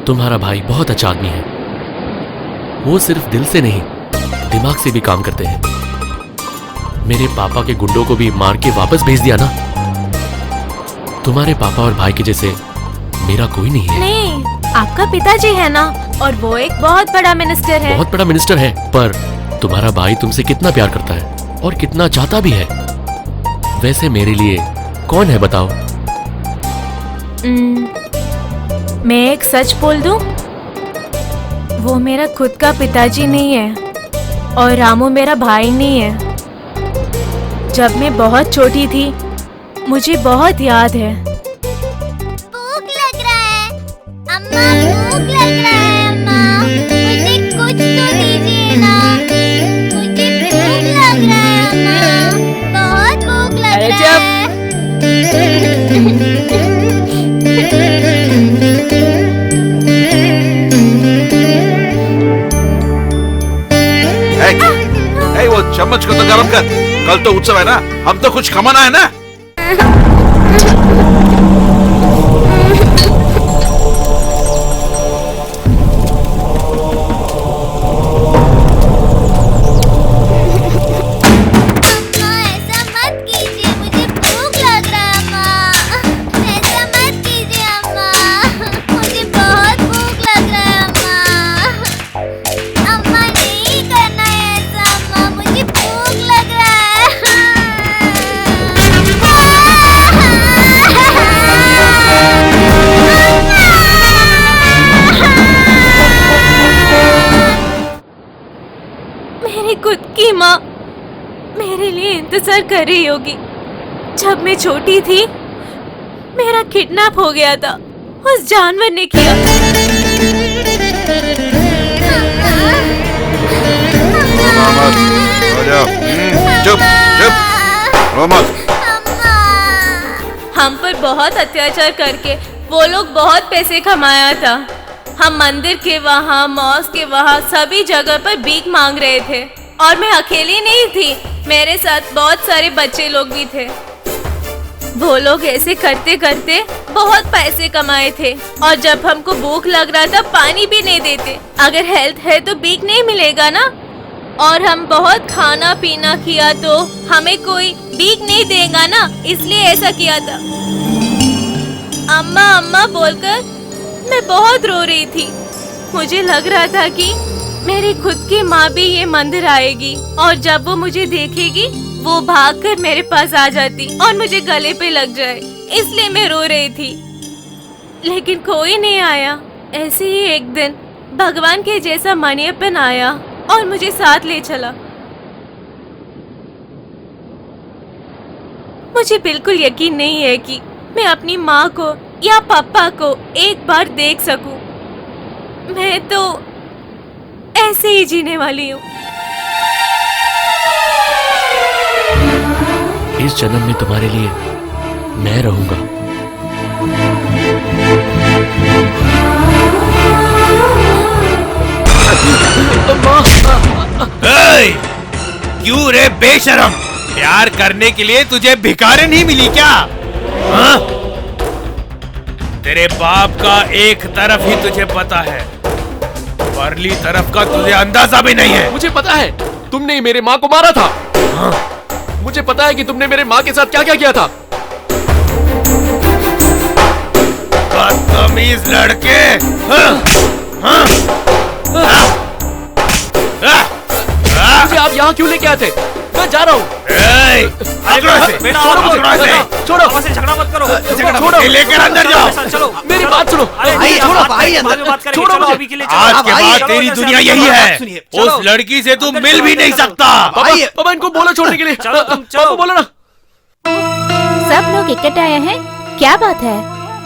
तुम्हारा भाई बहुत अच्छा आदमी है। वो सिर्फ दिल से नहीं, दिमाग से भी काम करते हैं। मेरे पापा के गुंडों को भी मार के वापस भेज दिया ना। तुम्हारे पापा और भाई के जैसे मेरा कोई नहीं है। नहीं, आपका पिताजी है ना, और वो एक बहुत बड़ा मिनिस्टर है। बहुत बड़ा मिनिस्टर है, पर तुम्हारा भाई तुमसे कितना प्यार करता है और कितना चाहता भी है। वैसे मेरे लिए कौन है बताओ? मैं एक सच बोल दूं? वो मेरा खुद का पिताजी नहीं है और रामू मेरा भाई नहीं है। जब मैं बहुत छोटी थी, मुझे बहुत याद है। भूख लग रहा है अम्मा, भूख लग रहा है अम्मा, मुझे कुछ तो दीजिए ना, मुझे भूख लग रहा है अम्मा, बहुत भूख लग रहा है। ए, वो चम्मच को तो गरम कर, कल तो उत्सव है ना, हम तो कुछ कमाना है ना। मेरे लिए इंतजार कर रही होगी। जब मैं छोटी थी, मेरा किडनैप हो गया था, उस जानवर ने किया। चुप चुप, रो मत। हम पर बहुत अत्याचार करके वो लोग बहुत पैसे कमाया था। हम मंदिर के वहाँ, मॉस्क के वहाँ सभी जगह पर भीख मांग रहे थे, और मैं अकेली नहीं थी, मेरे साथ बहुत सारे बच्चे लोग भी थे। वो लोग ऐसे करते करते बहुत पैसे कमाए थे, और जब हमको भूख लग रहा था पानी भी नहीं देते। अगर हेल्थ है तो भीख नहीं मिलेगा ना, और हम बहुत खाना पीना किया तो हमें कोई भीख नहीं देगा ना, इसलिए ऐसा किया था। अम्मा अम्मा बोलकर मैं बहुत रो रही थी। मुझे लग रहा था कि मेरी खुद की माँ भी ये मंदिर आएगी, और जब वो मुझे देखेगी वो भागकर मेरे पास आ जाती और मुझे गले पे लग जाए, इसलिए मैं रो रही थी। लेकिन कोई नहीं आया। ऐसे ही एक दिन भगवान के जैसा मणियप्पन आया और मुझे साथ ले चला। मुझे बिल्कुल यकीन नहीं है कि मैं अपनी माँ को या पापा को एक बार देख सकूं। मैं तो ऐसे ही जीने वाली हूँ। इस जन्म में तुम्हारे लिए मैं रहूंगा। क्यों रे बेशरम, प्यार करने के लिए तुझे भिखारी नहीं मिली क्या? हाँ? तेरे बाप का एक तरफ ही तुझे पता है, परली तरफ का तुझे अंदाजा भी नहीं है। मुझे पता है, तुमने मेरे माँ को मारा था। हाँ? मुझे पता है कि तुमने मेरे माँ के साथ क्या क्या किया था। बदतमीज लड़के। हाँ? हाँ? हाँ? मुझे आप यहाँ क्यों लेके आते? मैं जा रहा हूँ। छोड़ो, झगड़ा मत करो। छोड़ो, लेकर अंदर जाओ। चलो, मेरी बात सुनो। भाई, छोड़ो, भाई, बाद में बात करेंगे। छोड़ो चलो, मुझे। अभी के लिए आज चलो। के भाई, बाद चलो, तेरी चलो, दुनिया चलो, यही है। सुनिए, उस चलो। लड़की से तू अंदर मिल चलो, भी नहीं चलो। सकता। पापा इनको बोलो छोड़ने के लिए। चलो, तुम चलो। पापा बोलो ना। सब लोग इकट्ठे आए हैं, क्या बात है?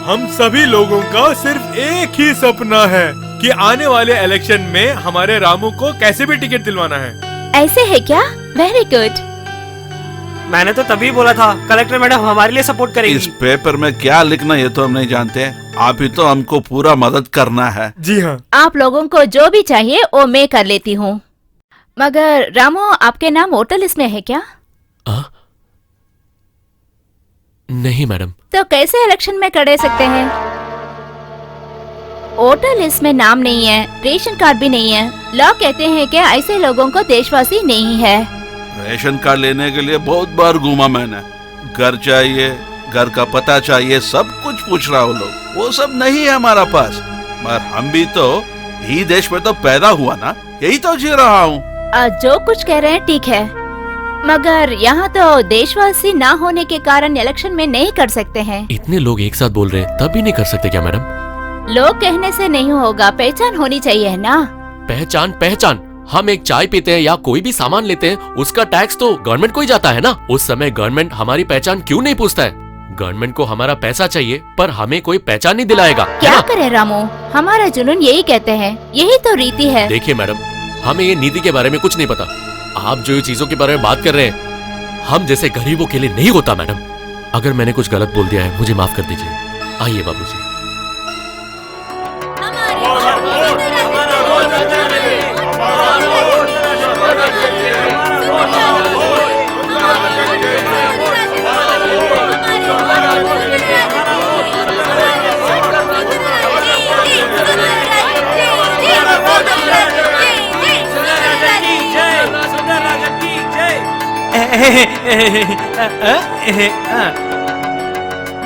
हम सभी लोगों का सिर्फ एक ही सपना है कि आने वाले इलेक्शन में हमारे रामू को कैसे भी टिकट दिलवाना है। ऐसे है क्या? Very good. मैंने तो तभी बोला था कलेक्टर मैडम हमारे लिए सपोर्ट इस करेगी। पेपर में क्या लिखना ये तो हम नहीं जानते, आप ही तो हमको पूरा मदद करना है। जी हाँ। आप लोगों को जो भी चाहिए वो मैं कर लेती हूँ, मगर रामू आपके नाम वोटर लिस्ट में है क्या? नहीं मैडम। तो कैसे इलेक्शन में खड़े सकते हैं? वोटर लिस्ट में नाम नहीं है, रेशन कार्ड भी नहीं है। लोग कहते हैं कि ऐसे लोगों को देशवासी नहीं है। रेशन कार्ड लेने के लिए बहुत बार घूमा मैंने, घर चाहिए, घर का पता चाहिए, सब कुछ पूछ रहा हूँ लोग, वो सब नहीं है हमारा पास। मगर हम भी तो यही देश में तो पैदा हुआ ना, यही तो जी रहा हूँ। जो कुछ कह रहे हैं ठीक है, मगर यहाँ तो देशवासी ना होने के कारण इलेक्शन में नहीं कर सकते हैं। इतने लोग एक साथ बोल रहे हैं तब भी नहीं कर सकते क्या मैडम? लोग कहने से नहीं होगा, पहचान होनी चाहिए ना। पहचान पहचान, हम एक चाय पीते हैं या कोई भी सामान लेते हैं, उसका टैक्स तो गवर्नमेंट को ही जाता है ना। उस समय गवर्नमेंट हमारी पहचान क्यों नहीं पूछता है? गवर्नमेंट को हमारा पैसा चाहिए पर हमें कोई पहचान नहीं दिलाएगा। क्या करे रामू, हमारा जुनून यही कहते हैं, यही तो रीति है। देखिए मैडम, हमें ये नीति के बारे में कुछ नहीं पता। आप जो चीजों के बारे में बात कर रहे हैं, हम जैसे गरीबों के लिए नहीं होता मैडम। अगर मैंने कुछ गलत बोल दिया है मुझे माफ कर दीजिए। आइए बाबूजी।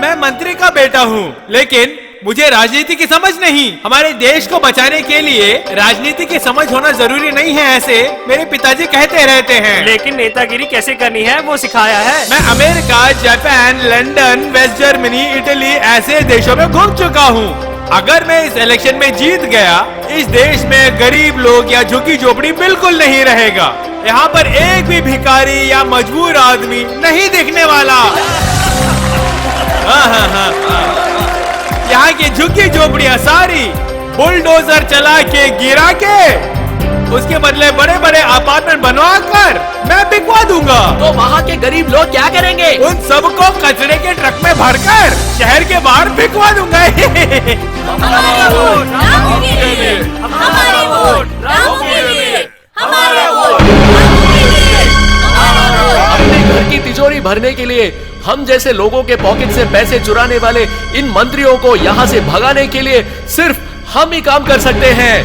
मैं मंत्री का बेटा हूँ, लेकिन मुझे राजनीति की समझ नहीं। हमारे देश को बचाने के लिए राजनीति की समझ होना जरूरी नहीं है, ऐसे मेरे पिताजी कहते रहते हैं। लेकिन नेतागिरी कैसे करनी है वो सिखाया है। मैं America, Japan, London, West Germany, Italy ऐसे देशों में घूम चुका हूँ। अगर मैं इस इलेक्शन में जीत गया, इस देश में गरीब लोग या झुकी झोपड़ी बिल्कुल नहीं रहेगा। यहाँ पर एक भी भिखारी या मजबूर आदमी नहीं दिखने वाला। यहाँ की झुकी झोपड़ियाँ सारी बुलडोजर चला के गिरा के उसके बदले बड़े बड़े अपार्टमेंट बनवा कर मैं बिकवा दूंगा। तो वहाँ के गरीब लोग क्या करेंगे? उन सबको कचरे के ट्रक में भरकर शहर के बाहर बिकवा दूंगा। हमारे वोट रामू के लिए, हमारे वोट रामू के लिए, हमारे वोट रामू के लिए, हमारे वोट। अपने घर की तिजोरी भरने के लिए हम जैसे लोगों के पॉकेट से पैसे चुराने वाले इन मंत्रियों को यहाँ से भगाने के लिए सिर्फ हम ही काम कर सकते हैं।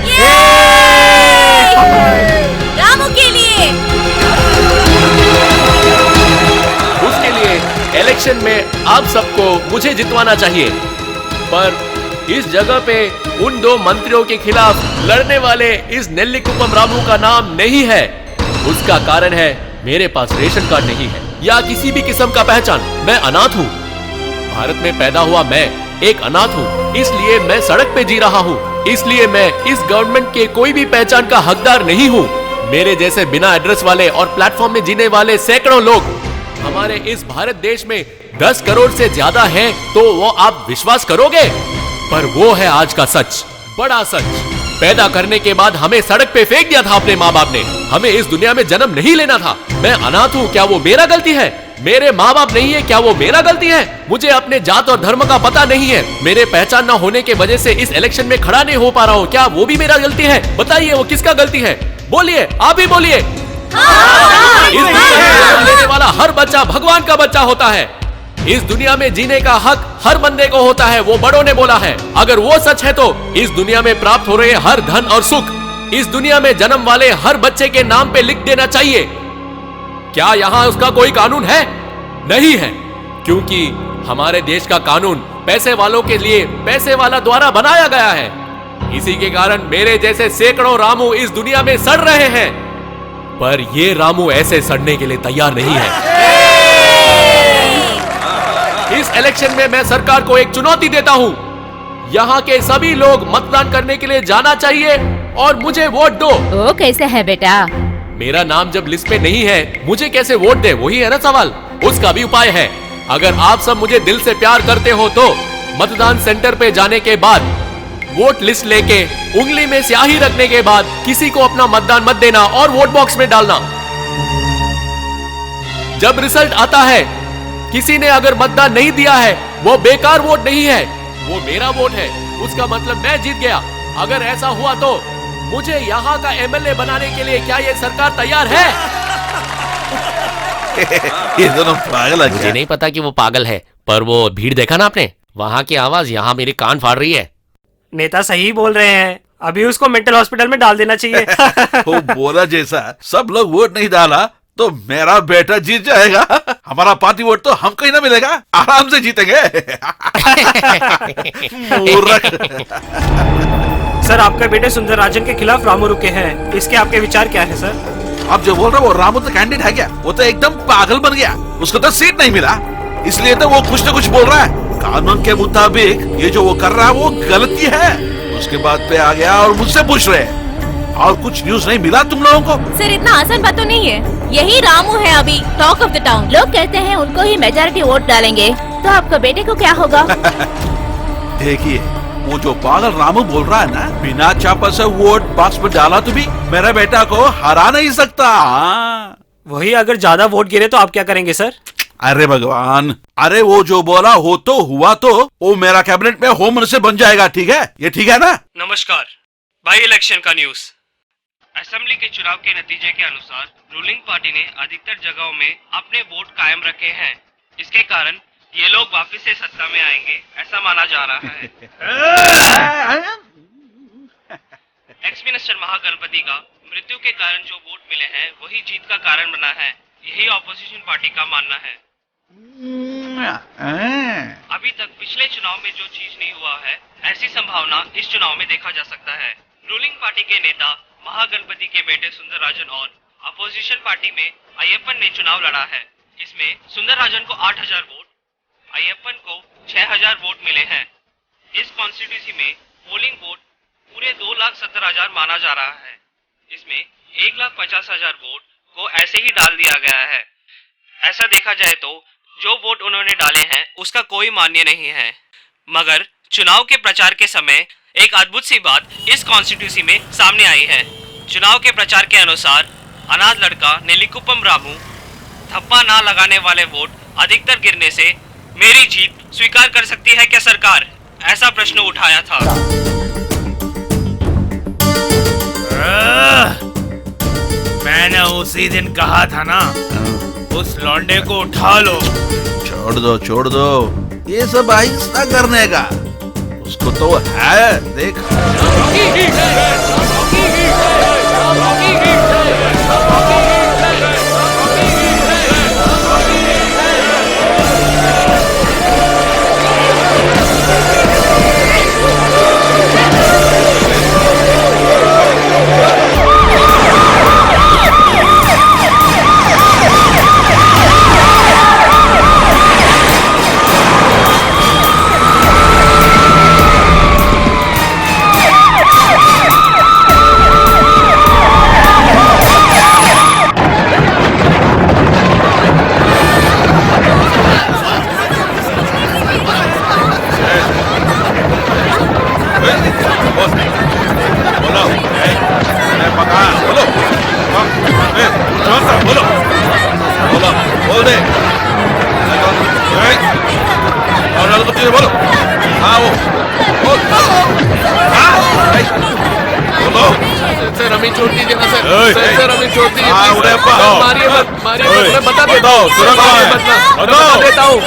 रामू के लिए। उसके लिए इलेक्शन में आप सबको मुझे जितवाना चाहिए, पर इस जगह पे उन दो मंत्रियों के खिलाफ लड़ने वाले इस नेल्लिकुप्पम रामू का नाम नहीं है। उसका कारण है मेरे पास रेशन कार्ड नहीं है या किसी भी किस्म का पहचान। मैं अनाथ हूँ। भारत में पैदा हुआ मैं एक अनाथ हूँ, इसलिए मैं सड़क पे जी रहा हूँ। इसलिए मैं इस गवर्नमेंट के कोई भी पहचान का हकदार नहीं हूँ। मेरे जैसे बिना एड्रेस वाले और प्लेटफॉर्म में जीने वाले सैकड़ों लोग हमारे इस भारत देश में 10 करोड़ से ज्यादा हैं, तो वो आप विश्वास करोगे? पर वो है आज का सच, बड़ा सच। पैदा करने के बाद हमें सड़क पे फेंक दिया था अपने माँ बाप ने। हमें इस दुनिया में जन्म नहीं लेना था। मैं अनाथ हूँ, क्या वो मेरा गलती है? मेरे माँ बाप नहीं है, क्या वो मेरा गलती है? मुझे अपने जात और धर्म का पता नहीं है। मेरे पहचान न होने के वजह से इस इलेक्शन में खड़ा नहीं हो पा रहा हूँ, क्या वो भी मेरा गलती है? बताइए वो किसका गलती है? बोलिए, आप ही बोलिए। इस दुनिया में जन्म लेने वाला हर बच्चा भगवान का बच्चा होता है। इस दुनिया में जीने का हक हर बंदे को होता है, वो बड़ों ने बोला है। अगर वो सच है तो इस दुनिया में प्राप्त हो रहे हर धन और सुख इस दुनिया में जन्म वाले हर बच्चे के नाम पे लिख देना चाहिए। क्या यहाँ उसका कोई कानून है? नहीं है, क्योंकि हमारे देश का कानून पैसे वालों के लिए पैसे वाला द्वारा बनाया गया है। इसी के कारण मेरे जैसे सैकड़ों रामू इस दुनिया में सड़ रहे हैं। पर ये रामू ऐसे सड़ने के लिए तैयार नहीं है। इस इलेक्शन में मैं सरकार को एक चुनौती देता हूँ। यहाँ के सभी लोग मतदान करने के लिए जाना चाहिए और मुझे वोट दो। वो कैसे है बेटा? मेरा नाम जब लिस्ट में नहीं है, मुझे कैसे वोट दे, वही है ना सवाल। उसका भी उपाय है। अगर आप सब मुझे दिल से प्यार करते हो तो मतदान सेंटर पे जाने के बाद वोट लिस्ट लेके उंगली में स्याही रखने के बाद किसी को अपना मतदान मत देना और वोट बॉक्स में डालना। जब रिजल्ट आता है, किसी ने अगर मतदान नहीं दिया है, वो बेकार वोट नहीं है, वो मेरा वोट है। उसका मतलब मैं जीत गया। अगर ऐसा हुआ तो मुझे यहाँ का एमएलए बनाने के लिए क्या ये सरकार तैयार है? ये दोनों पागल है। मुझे नहीं पता कि वो पागल है, पर वो भीड़ देखा ना आपने? वहाँ की आवाज यहाँ मेरे कान फाड़ रही है। नेता सही बोल रहे हैं, अभी उसको मेंटल हॉस्पिटल में डाल देना चाहिए। वो बोला जैसा सब लोग वोट नहीं डाला तो मेरा बेटा जीत जाएगा। हमारा पार्टी वोट तो हमको ही ना मिलेगा, आराम से जीतेंगे। मूर्ख। सर, आपके बेटे सुंदर राजन के खिलाफ रामू रुके हैं, इसके आपके विचार क्या है सर? आप जो बोल रहे हो वो रामू तो कैंडिडेट है क्या? वो तो एकदम पागल बन गया, उसको तो सीट नहीं मिला, इसलिए तो वो कुछ न कुछ बोल रहा है। कानून के मुताबिक ये जो वो कर रहा है वो गलती है। उसके बाद पे आ गया और मुझसे पूछ रहे हैं। और कुछ न्यूज नहीं मिला तुम लोगों को? सर, इतना आसान बात तो नहीं है। यही रामू है अभी टॉक ऑफ द टाउन। लोग कहते हैं उनको ही मेजॉरिटी वोट डालेंगे, तो आपका बेटे को क्या होगा? देखिए, वो जो पागल रामू बोल रहा है ना, बिना चापा से वोट बॉक्स में डाला तो भी मेरा बेटा को हरा नहीं सकता। वही अगर ज्यादा वोट गिरे तो आप क्या करेंगे सर? अरे भगवान, अरे वो जो बोला हो तो हुआ, तो वो मेरा कैबिनेट में होम मिनिस्टर बन जाएगा। ठीक है, ये ठीक है ना? नमस्कार। बाई इलेक्शन का न्यूज। असेंबली के चुनाव के नतीजे के अनुसार रूलिंग पार्टी ने अधिकतर जगहों में अपने वोट कायम रखे हैं। इसके कारण ये लोग वापस से सत्ता में आएंगे, ऐसा माना जा रहा है। एक्स मिनिस्टर महागणपति का मृत्यु के कारण जो वोट मिले हैं वही जीत का कारण बना है, यही ऑपोजिशन पार्टी का मानना है। अभी तक पिछले चुनाव में जो चीज नहीं हुआ है, ऐसी संभावना इस चुनाव में देखा जा सकता है। रूलिंग पार्टी के नेता महागणपति के बेटे सुंदर राजन और अपोजिशन पार्टी में अय्यप्पन ने चुनाव लड़ा है। इसमें सुंदर राजन को 8000 वोट, अय्यप्पन को 6000 वोट मिले हैं। इस कॉन्स्टिट्यूंसी में पोलिंग वोट पूरे 2,70,000 माना जा रहा है। इसमें 1,50,000 वोट को ऐसे ही डाल दिया गया है। ऐसा देखा जाए तो जो वोट उन्होंने डाले हैं उसका कोई मान्य नहीं है। मगर चुनाव के प्रचार के समय एक अद्भुत सी बात इस कॉन्स्टिट्यूंसी में सामने आई है। चुनाव के प्रचार के अनुसार अनाथ लड़का नेलिकुपम रामू थप्पा ना लगाने वाले वोट अधिकतर गिरने से मेरी जीत स्वीकार कर सकती है क्या सरकार? ऐसा प्रश्न उठाया था। मैंने उसी दिन कहा था ना, उस लौंडे को उठा लो। छोड़ दो ये सब आहिस्ता करने का, उसको तो है देख। सर हमें छोड़ दीजिए ना सर। सर हमें छोड़ दीजिए। मारिए मत, मैं बता देता हूँ। बता देता हूँ।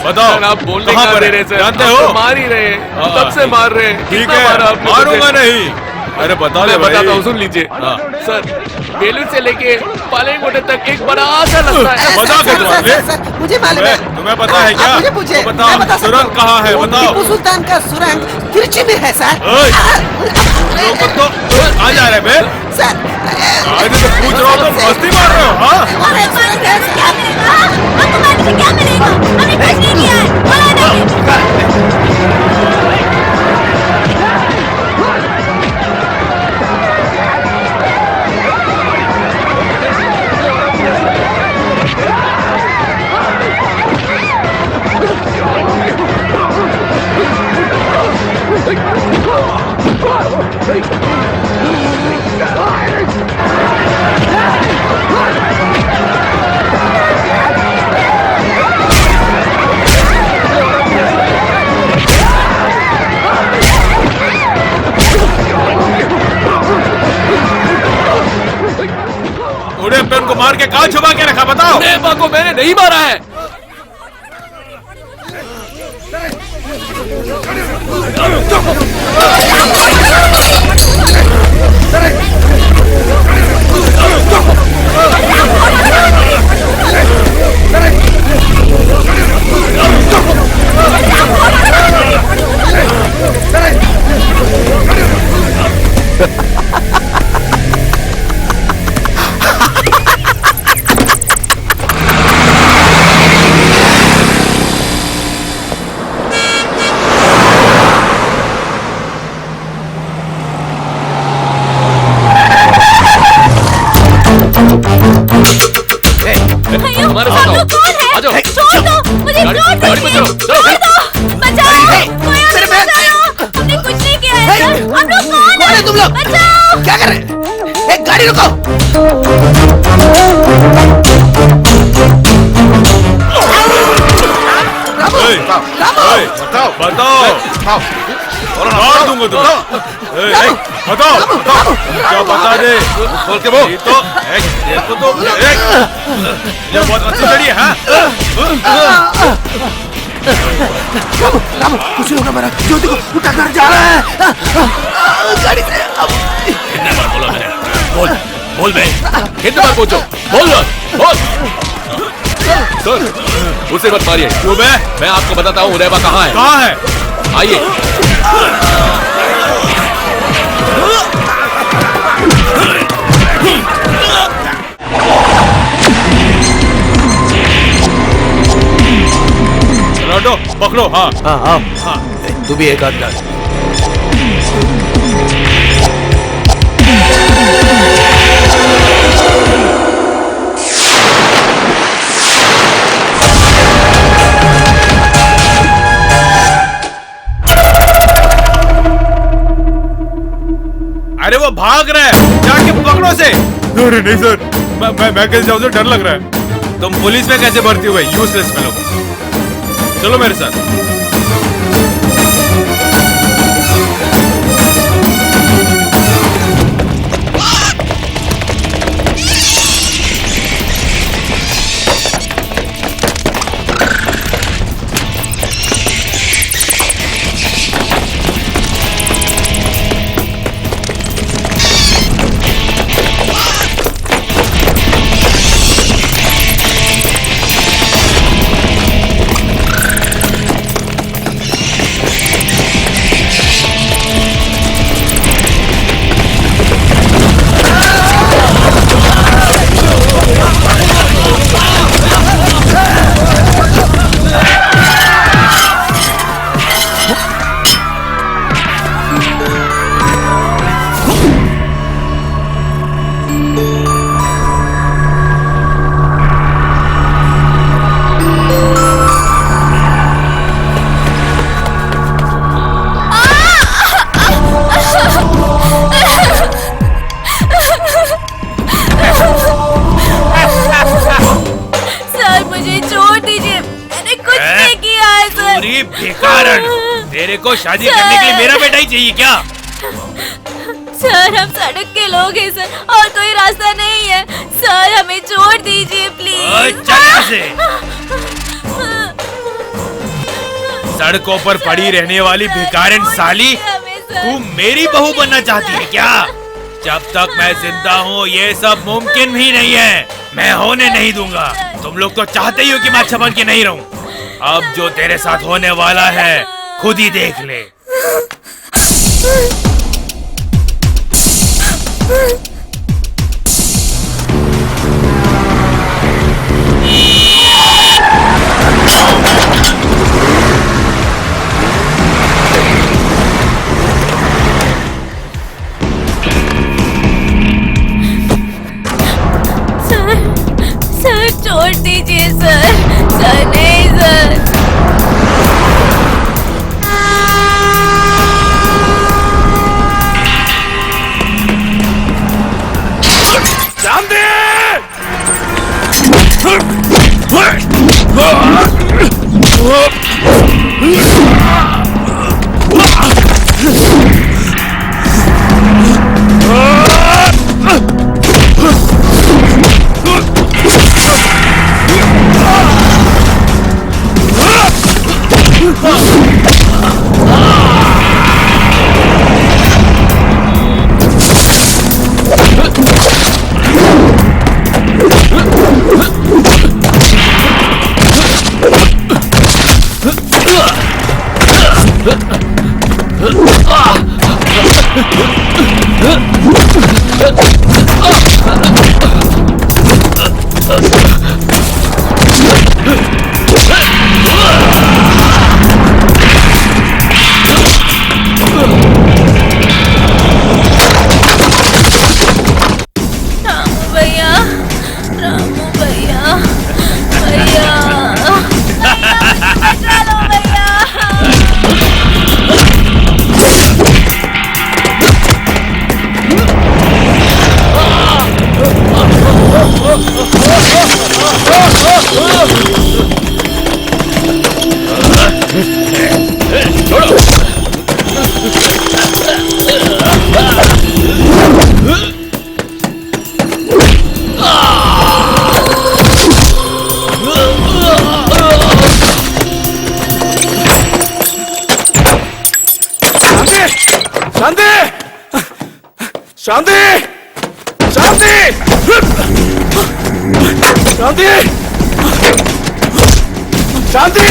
बताओ, आप बोलने कहाँ दे रहे सर? जानते हो? मार ही रहे, तब से मार रहे। ठीक है, मारूंगा नहीं। अरे बता दे भाई। बताता हूँ, सुन लीजिए। सर बेलूर से लेके पालेंगोटे तक एक बड़ा सा रास्ता है। बता के तुम्हें मुझे मालूम है। तुम्हें पता है क्या? मुझे पूछे, तो बताओ, सुरंग कहाँ है? बताओ। टीपू सुल्तान का सुरंग तिरुचि में है सर। तो आ जा रहे बे। सर। आज तो पूछ रहा हूँ तो मस्ती मार रहे हो, हाँ? हमें पानी से क्या मिलेगा? हमको पानी से क्या मिलेगा? हमने कुछ नहीं किया है, बोला नहीं। उड़े पेन को मार के कहाँ छुपा के रखा बताओ? उड़ेबा को मैंने नहीं मारा है। हमारे साथ आओ। कौन है? आ जाओ। छोड़ दो, मुझे गाड़ी- छोड़ गाड़ी में चलो, दीजिए। चलो। छोड़ दो, बचाओ। कोई हमें बचाओ। हमने कुछ नहीं किया है सर। हम लोग कौन है तुम लोग? बचाओ। क्या कर रहे हैं? एक गाड़ी रुको। बताओ मार दूंगा तुम। बताओ क्या बता दे, बोल के बोल। तो देखो तो ये बहुत अच्छी लड़ी है, हाँ? रामू कुछ नहीं होगा मेरा, ज्योति को उठा कर जा रहा है गाड़ी से। कितने बार बोला मैंने? बोल बोल बे, कितने बार पूछो? बोल। सर उसे मत मारिए। क्यों बे? मैं आपको बताता हूँ उड़ेबा कहाँ है। कहाँ है? आइए। रोडो पकड़ो, हाँ। हाँ तू भी एक आध डाल। अरे वो भाग रहा है, जाके पकड़ो से। अरे नहीं सर, मैं कैसे जाऊँ, डर लग रहा है। तुम पुलिस में कैसे भर्ती हुए, यूजलेस फेलो। चलो मेरे साथ। भिखारन, तेरे को शादी करने के लिए मेरा बेटा ही चाहिए क्या? सर हम सड़क के लोग हैं सर, और कोई रास्ता नहीं है सर, हमें छोड़ दीजिए प्लीज। चल यहाँ से। सड़कों पर पड़ी रहने वाली भिखारन साली, तू मेरी बहू बनना चाहती है क्या? जब तक मैं जिंदा हूँ ये सब मुमकिन ही नहीं है, मैं होने नहीं दूंगा। तुम लोग तो चाहते ही हो कि मैं अच्छा बन के नहीं रहूं। अब जो तेरे साथ होने वाला है खुद ही देख ले। शांति शांति शांति शांति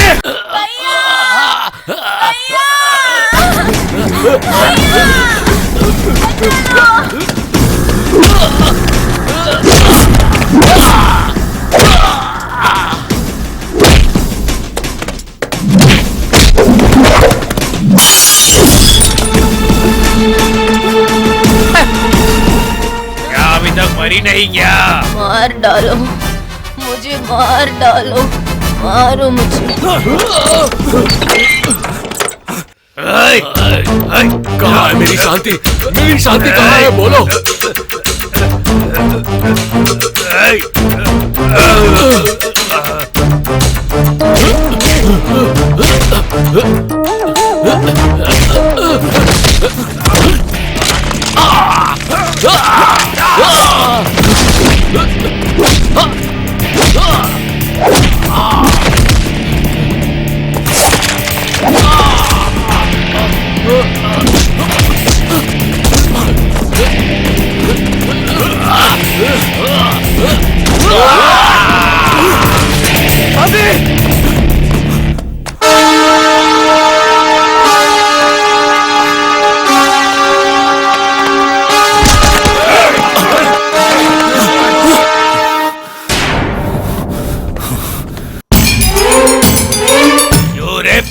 क्या अभी तक मरी नहीं क्या? मार डालो मुझे, मार डालो, मारो मुझे। कहाँ है मेरी शांति? मेरी शांति कहाँ है? बोलो।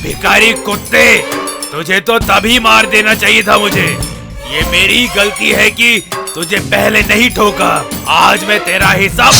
भिखारी कुत्ते, तुझे तो तभी मार देना चाहिए था मुझे। ये मेरी गलती है कि तुझे पहले नहीं ठोका। आज मैं तेरा हिसाब।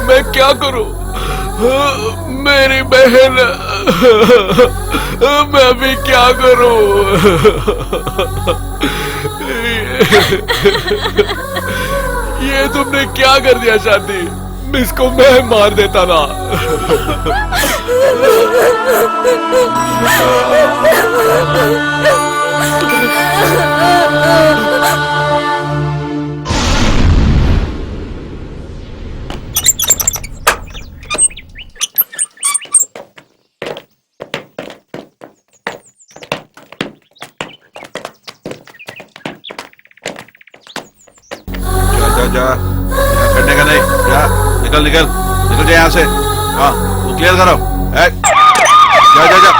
मैं क्या करूं? मेरी बहन, मैं अभी क्या करूं? ये तुमने क्या कर दिया शांति? इसको मैं मार देता ना। जा करने का नहीं, जा निकल निकल निकल जा यहाँ से। हाँ वो क्लियर करो। जा जा जा।